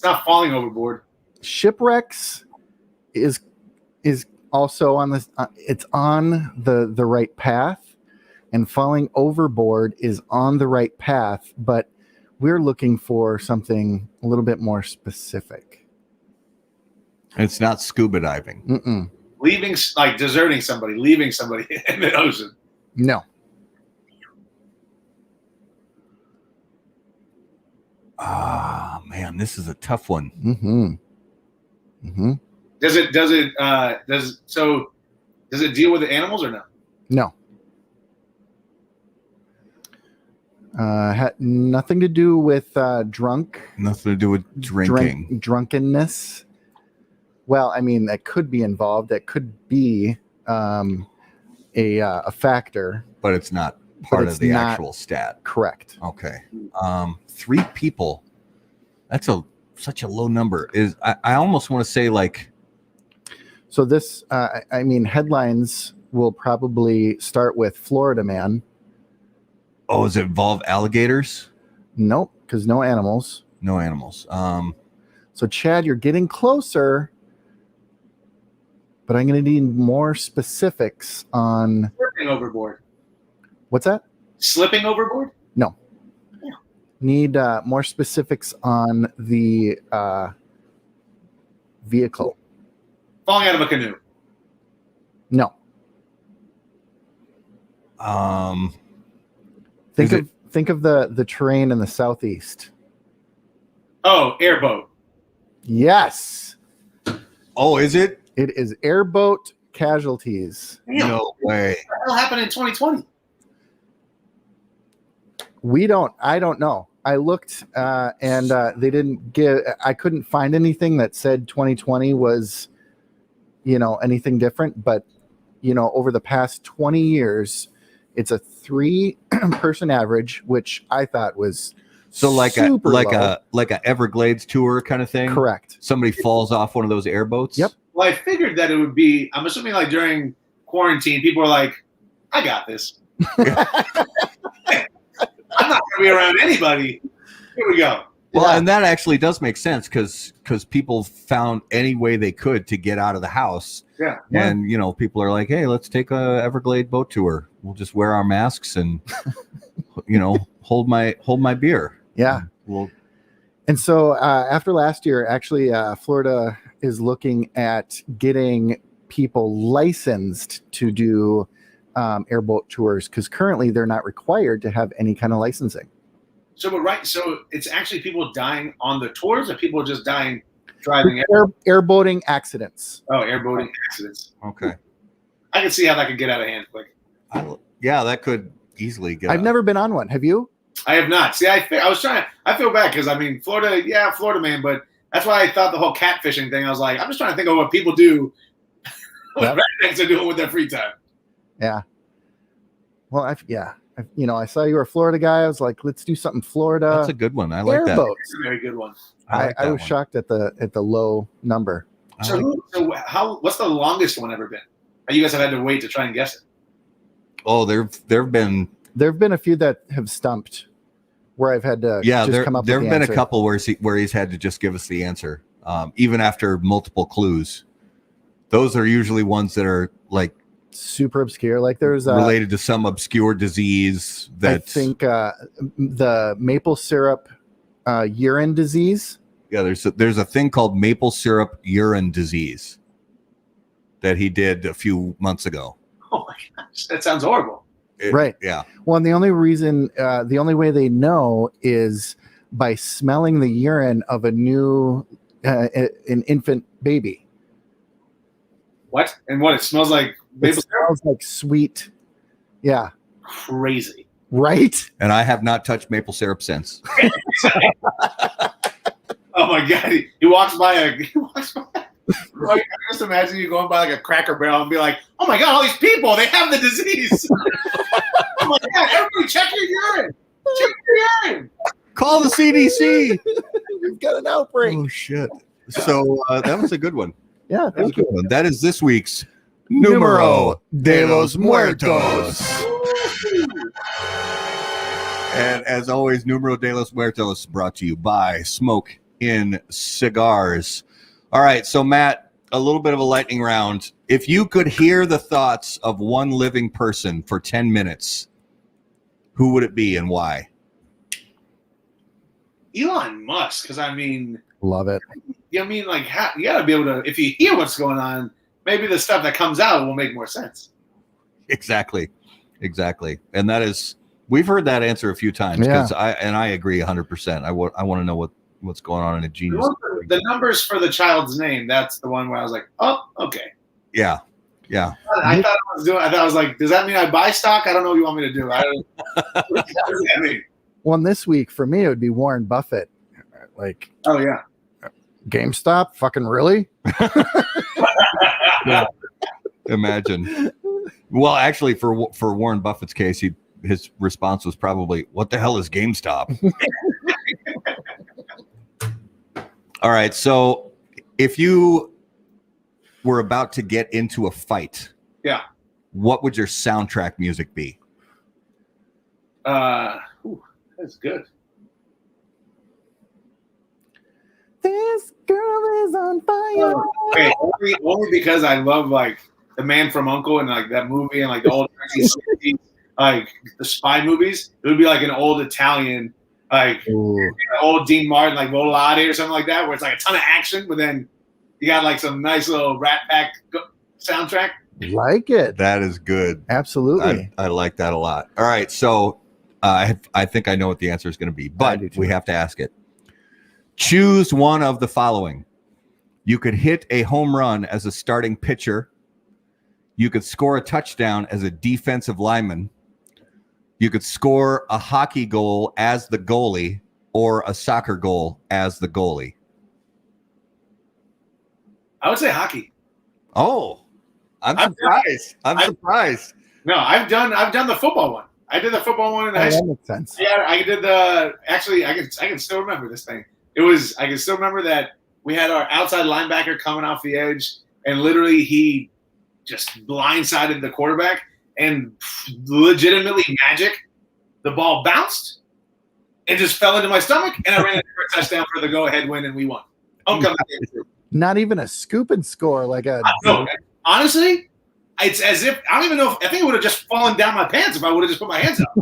not falling overboard. Shipwrecks is also on this. It's on the right path, and falling overboard is on the right path. But we're looking for something a little bit more specific. It's not scuba diving. Mm-mm. Leaving, like deserting somebody, leaving somebody in the ocean. No. Ah, man, this is a tough one. Mm-hmm. Mm-hmm. Does it deal with the animals or no? No. Had nothing to do with drunk. Nothing to do with drinking. Drunkenness. Well, I mean, that could be involved. That could be a factor. But it's not part it's of the not- actual stat. Correct. Okay. 3 people. That's such a low number. I almost want to say like, So this, I mean, headlines will probably start with Florida man. oh, does it involve alligators? Nope, because no animals. No animals. So Chad, you're getting closer, but I'm going to need more specifics on Slipping overboard. what's that? Slipping overboard? No. Yeah. Need more specifics on the vehicle. Falling out of a canoe. No. Is Think of the terrain in the southeast. Oh, airboat. Yes, oh, is it? it is airboat casualties. Damn, No way. what the hell happened in 2020? I don't know. I looked and they didn't give. I couldn't find anything that said 2020 was, anything different. But over the past 20 years, it's a 3-person average, which I thought was So like super low. a Everglades tour kind of thing. Correct. Somebody falls off one of those airboats. Yep. Well, I figured that it would be. I'm assuming like during quarantine, people are like, "I got this. I'm not gonna be around anybody." Here we go. Well, and that actually does make sense because people found any way they could to get out of the house. Yeah. And people are like, hey, let's take a Everglade boat tour. We'll just wear our masks and hold my beer. Yeah. And so after last year, actually, Florida is looking at getting people licensed to do airboat tours because currently they're not required to have any kind of licensing. So it's actually people dying on the tours, or people just dying driving airboating accidents. Oh, airboating accidents. Okay. I can see how that could get out of hand quick. Yeah, that could easily get. I've never been on one. Have you? I have not. See, I feel bad because Florida, Florida man, but that's why I thought the whole catfishing thing. I was like, I'm just trying to think of what people do, what rednecks are doing with their free time. Yeah. Well, I saw you were a Florida guy. I was like, let's do something Florida. That's a good one. I like that. It's a very good one. I was shocked at the low number. What's the longest one ever been? You guys have had to wait to try and guess it. Oh, there've been a few that have stumped where I've had to come up with the there've been answer. a couple where he's had to just give us the answer, even after multiple clues. Those are usually ones that are like super obscure. Like there's related to some obscure disease that I think the maple syrup urine disease. Yeah, there's a thing called maple syrup urine disease that he did a few months ago. Oh my gosh, that sounds horrible. Right. Yeah. Well, and the only way they know is by smelling the urine of a new an infant baby. What? And what it smells like? It smells like sweet. Yeah. Crazy. Right? And I have not touched maple syrup since. Oh my God. He walks by. I just imagine you going by like a Cracker Barrel and be like, oh my God, all these people, they have the disease. Oh my God, everybody check your urine. Check your urine. Call the CDC. We've got an outbreak. Oh, shit. So that was a good one. Yeah, thank you. That is this week's Numero de los Muertos. And as always, Numero de los Muertos brought to you by Smoke in Cigars. All right, so Matt, a little bit of a lightning round. If you could hear the thoughts of one living person for 10 minutes, who would it be and why? Elon Musk, because love it. You got to be able to, if you hear what's going on, maybe the stuff that comes out will make more sense. Exactly. And that is, we've heard that answer a few times because I agree 100%. I want to know what's going on in a genius. The numbers for the child's name, that's the one where I was like, oh, okay. Yeah. I was like, does that mean I buy stock? I don't know what you want me to do. What does that mean? Well, this week for me, it would be Warren Buffett. Like, oh yeah. GameStop? Fucking really? Yeah. Imagine. Well, actually, for Warren Buffett's case, his response was probably, "What the hell is GameStop?" All right, so if you were about to get into a fight, what would your soundtrack music be? That's good. This girl is on fire. Okay, only because I love like The Man from U.N.C.L.E. and like that movie and like the old 1960s, like the spy movies. It would be like an old Italian, like old Dean Martin, like Volare or something like that, where it's like a ton of action, but then you got like some nice little Rat Pack soundtrack. Like it. That is good. Absolutely. I like that a lot. All right, so I think I know what the answer is going to be, but we have to ask it. Choose one of the following. You could hit a home run as a starting pitcher. You could score a touchdown as a defensive lineman. You could score a hockey goal as the goalie or a soccer goal as the goalie. I would say hockey. Oh, I'm surprised. I'm surprised. No, I've done the football one. I did the football one in high school. That makes sense. Yeah, I did actually I can still remember this thing. I can still remember that we had our outside linebacker coming off the edge, and literally he just blindsided the quarterback, and legitimately magic, the ball bounced and just fell into my stomach, and I ran it for a touchdown for the go-ahead win, and we won. Homecoming game. Not even a scoop and score like a. No, honestly, it's as if I don't even know. I think it would have just fallen down my pants if I would have just put my hands up.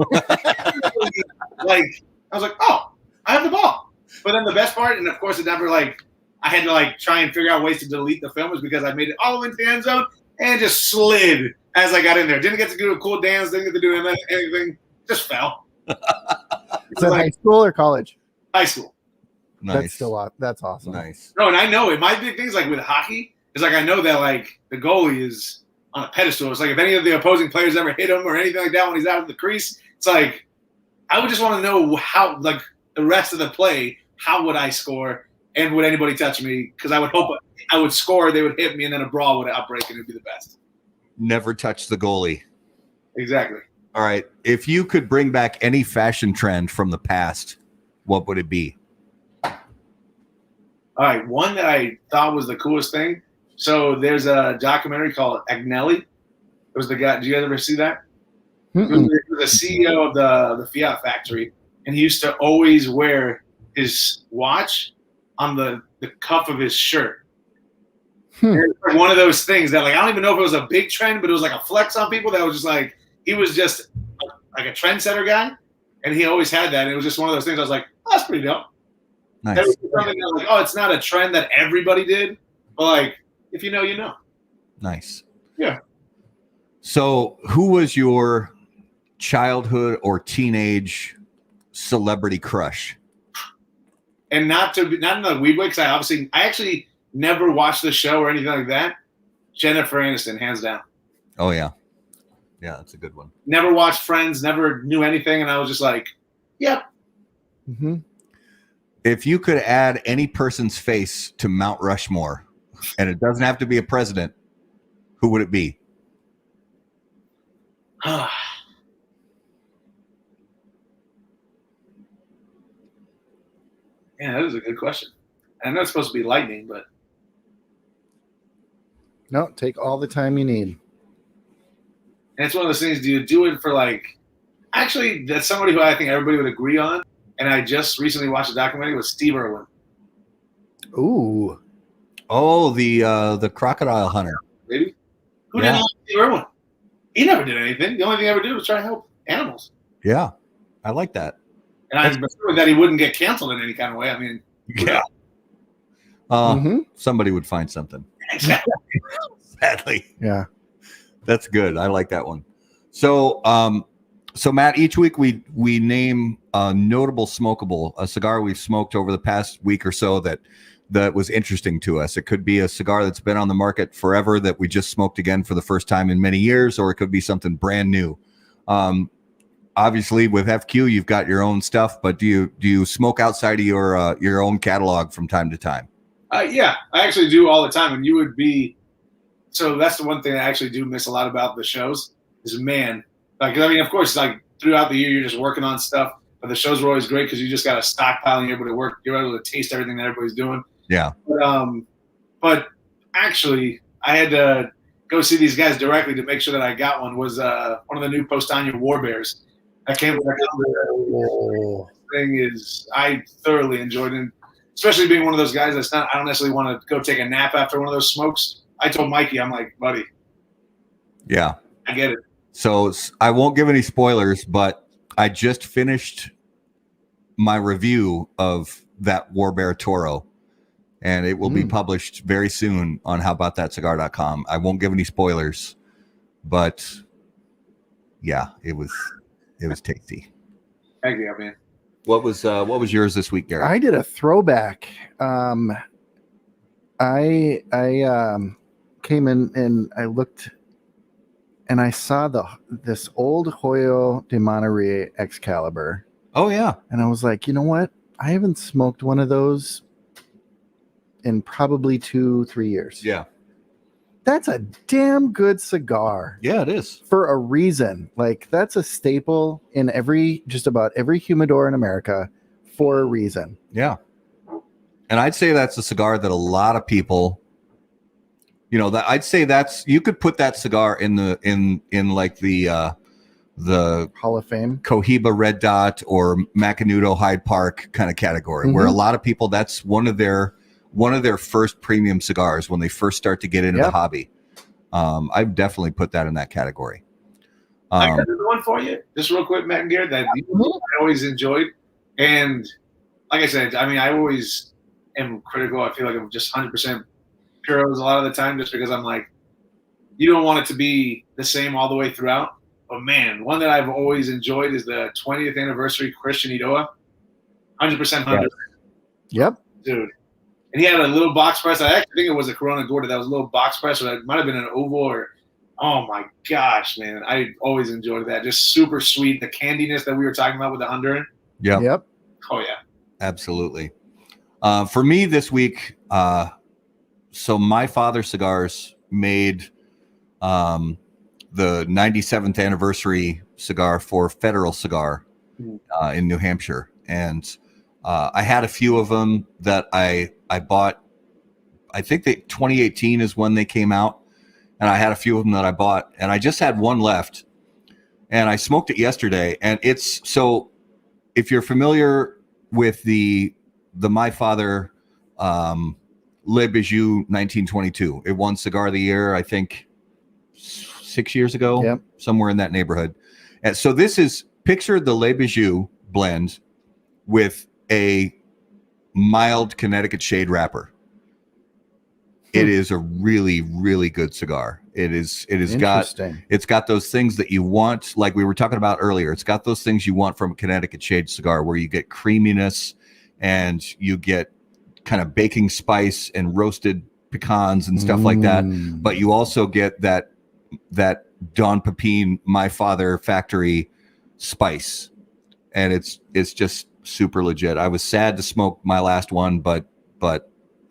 Like I was like, oh, I have the ball. But then the best part, and of course, it never I had to try and figure out ways to delete the film, was because I made it all into the end zone and just slid as I got in there. Didn't get to do a cool dance. Didn't get to do anything. Just fell. Is it high school or college? High school. Nice. That's awesome. Nice. No, and I know it. My big things with hockey is I know that the goalie is on a pedestal. It's if any of the opposing players ever hit him or anything like that when he's out of the crease, it's I would just want to know how the rest of the play, how would I score, and would anybody touch me? Because I would hope I would score, they would hit me, and then a brawl would outbreak, and it'd be the best. Never touch the goalie. Exactly. All right. If you could bring back any fashion trend from the past, what would it be? All right, one that I thought was the coolest thing. So there's a documentary called Agnelli. It was the guy. Did you guys ever see that? He was the CEO of the Fiat factory, and he used to always wear his watch on the cuff of his shirt. It's one of those things that I don't even know if it was a big trend, but it was a flex on people that was just he was just a trendsetter guy, and he always had that. And it was just one of those things I was like, oh, that's pretty dope. Nice. That was something that it's not a trend that everybody did, but if you know, you know. Nice. Yeah. So who was your childhood or teenage celebrity crush? And not in the weed way, because I actually never watched the show or anything like that. Jennifer Aniston, hands down. Oh yeah. Yeah, that's a good one. Never watched Friends, never knew anything, and I was just yep. Mm-hmm. If you could add any person's face to Mount Rushmore, and it doesn't have to be a president, who would it be? Yeah, that is a good question. I know it's supposed to be lightning, but No, take all the time you need. and it's one of those things. Do you do it for Actually, that's somebody who I think everybody would agree on. And I just recently watched a documentary with Steve Irwin. Ooh. Oh, the crocodile hunter. Maybe. Who didn't like Steve Irwin? He never did anything. The only thing he ever did was try to help animals. Yeah, I like that. And I'm assuming that he wouldn't get canceled in any kind of way. I mean, Yeah. Somebody would find something. exactly. Sadly. Yeah. That's good. I like that one. So, so Matt, each week we name a notable smokable, a cigar we've smoked over the past week or so that was interesting to us. It could be a cigar that's been on the market forever that we just smoked again for the first time in many years, or it could be something brand new. Obviously, with FQ, you've got your own stuff, but do you smoke outside of your own catalog from time to time? Yeah, I actually do all the time, and you would be. So that's the one thing I actually do miss a lot about the shows is, man, of course, throughout the year you're just working on stuff, but the shows were always great because you just got a stockpile and you're able to work. You're able to taste everything that everybody's doing. Yeah. But actually, I had to go see these guys directly to make sure that I got one. Was one of the new Postania War Bears. I came with that thing. I thoroughly enjoyed it, especially being one of those guys that's not. I don't necessarily want to go take a nap after one of those smokes. I told Mikey, I'm like, buddy. Yeah. I get it. So I won't give any spoilers, but I just finished my review of that War Bear Toro, and it will be published very soon on howaboutthatcigar.com. I won't give any spoilers, but yeah, it was tasty. Thank you, man. What was yours this week, Gary? I did a throwback. I came in and I looked and I saw this old Hoyo de Monterey Excalibur. Oh yeah. And I was like, you know what? I haven't smoked one of those in probably 2-3 years. Yeah. That's a damn good cigar. Yeah, it is. For a reason. Like, that's a staple in just about every humidor in America for a reason. Yeah. And I'd say that's a cigar that a lot of people, I'd say you could put that cigar in like the Hall of Fame, Cohiba Red Dot or Macanudo Hyde Park kind of category, where a lot of people, that's one of their first premium cigars when they first start to get into the hobby. I've definitely put that in that category. I got another one for you, just real quick, Matt and Garrett, that I always enjoyed. And like I said, I mean, I always am critical. I feel like I'm just 100% puros a lot of the time, just because I'm like, you don't want it to be the same all the way throughout. But man, one that I've always enjoyed is the 20th anniversary Christian Idoa, 100% 100. Yep, dude. And he had a little box press. I actually think it was a Corona Gorda that was a little box press, or it might have been an oval. Or oh my gosh, man, I always enjoyed that. Just super sweet. The candiness that we were talking about with the Honduran. Yeah. Yep. Oh yeah. Absolutely. For me this week, so my father cigars made the 97th anniversary cigar for Federal Cigar in New Hampshire. And I had a few of them that I bought. I think 2018 is when they came out. And I had a few of them that I bought. And I just had one left. And I smoked it yesterday. And so if you're familiar with the My Father Le Bijou 1922, it won Cigar of the Year, I think 6 years ago, somewhere in that neighborhood. And so this is, picture the Le Bijou blend with a mild Connecticut shade wrapper. It is a really, really good cigar. It's got those things that you want, like we were talking about earlier. It's got those things you want from a Connecticut shade cigar, where you get creaminess and you get kind of baking spice and roasted pecans and stuff like that. But you also get that Don Pepin, My Father factory spice. And it's just super legit. I was sad to smoke my last one, but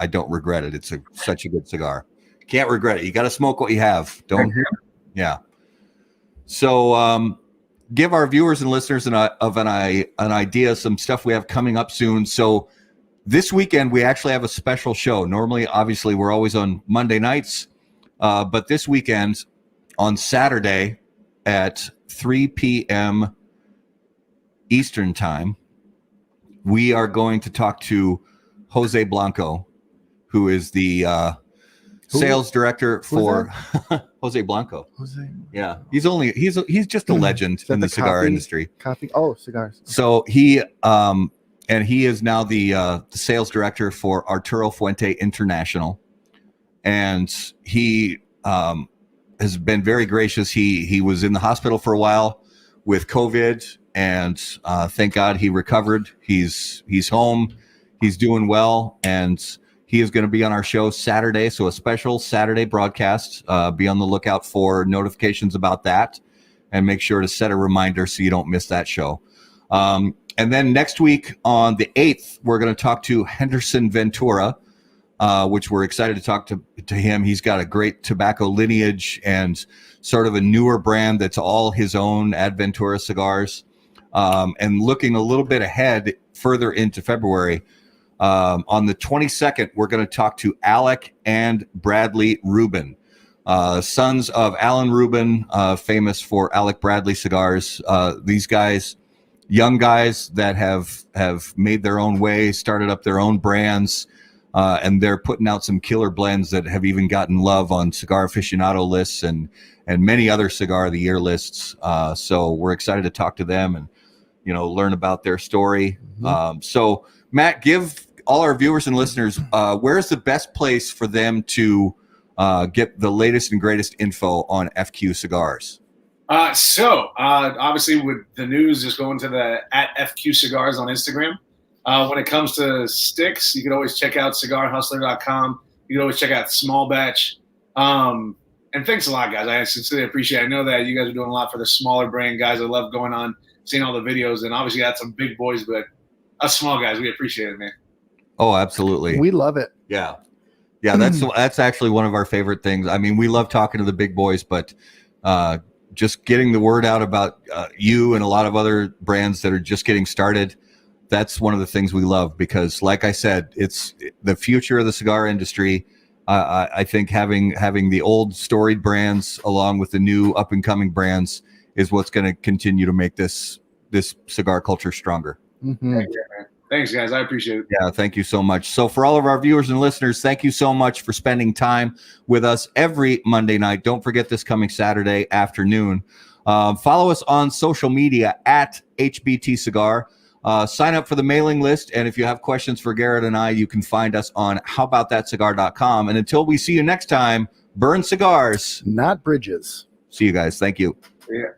I don't regret it. It's such a good cigar. Can't regret it. You got to smoke what you have. Don't. Yeah. So give our viewers and listeners an idea, some stuff we have coming up soon. So this weekend, we actually have a special show. Normally, obviously, we're always on Monday nights. But this weekend, on Saturday at 3 p.m. Eastern Time, we are going to talk to Jose Blanco, who is the sales director for Jose Blanco. Yeah, he's just a legend in the cigar industry. Cigars. So he is now the sales director for Arturo Fuente International, and he has been very gracious. He was in the hospital for a while with COVID, and thank God he recovered. He's home. He's doing well, and he is going to be on our show Saturday. So a special Saturday broadcast. Be on the lookout for notifications about that, and make sure to set a reminder so you don't miss that show. And then next week on the 8th, we're going to talk to Henderson Ventura, which we're excited to talk to him. He's got a great tobacco lineage and sort of a newer brand that's all his own, Adventura Cigars. And looking a little bit ahead further into February, on the 22nd, we're going to talk to Alec and Bradley Rubin, sons of Alan Rubin, famous for Alec Bradley cigars. These guys, young guys that have made their own way, started up their own brands, and they're putting out some killer blends that have even gotten love on Cigar Aficionado lists and many other Cigar of the Year lists. So we're excited to talk to them and learn about their story. So Matt, give all our viewers and listeners, where's the best place for them to get the latest and greatest info on FQ Cigars? So obviously with the news, just going to the @FQ Cigars on Instagram. When it comes to sticks, you can always check out cigarhustler.com. You can always check out Small Batch. And thanks a lot, guys. I sincerely appreciate it. I know that you guys are doing a lot for the smaller brand guys. I love going on, seeing all the videos, and obviously got some big boys, but us small guys, we appreciate it, man. Oh, absolutely. We love it. Yeah. Yeah, that's actually one of our favorite things. I mean, we love talking to the big boys, but just getting the word out about you and a lot of other brands that are just getting started, that's one of the things we love because, like I said, it's the future of the cigar industry. I think having the old storied brands along with the new up and coming brands is what's going to continue to make this cigar culture stronger. Mm-hmm. Thanks, guys. I appreciate it. Yeah, thank you so much. So for all of our viewers and listeners, thank you so much for spending time with us every Monday night. Don't forget this coming Saturday afternoon. Follow us on social media at HBT Cigar. Sign up for the mailing list. And if you have questions for Garrett and I, you can find us on howaboutthatcigar.com. And until we see you next time, burn cigars, not bridges. See you guys. Thank you. Yeah.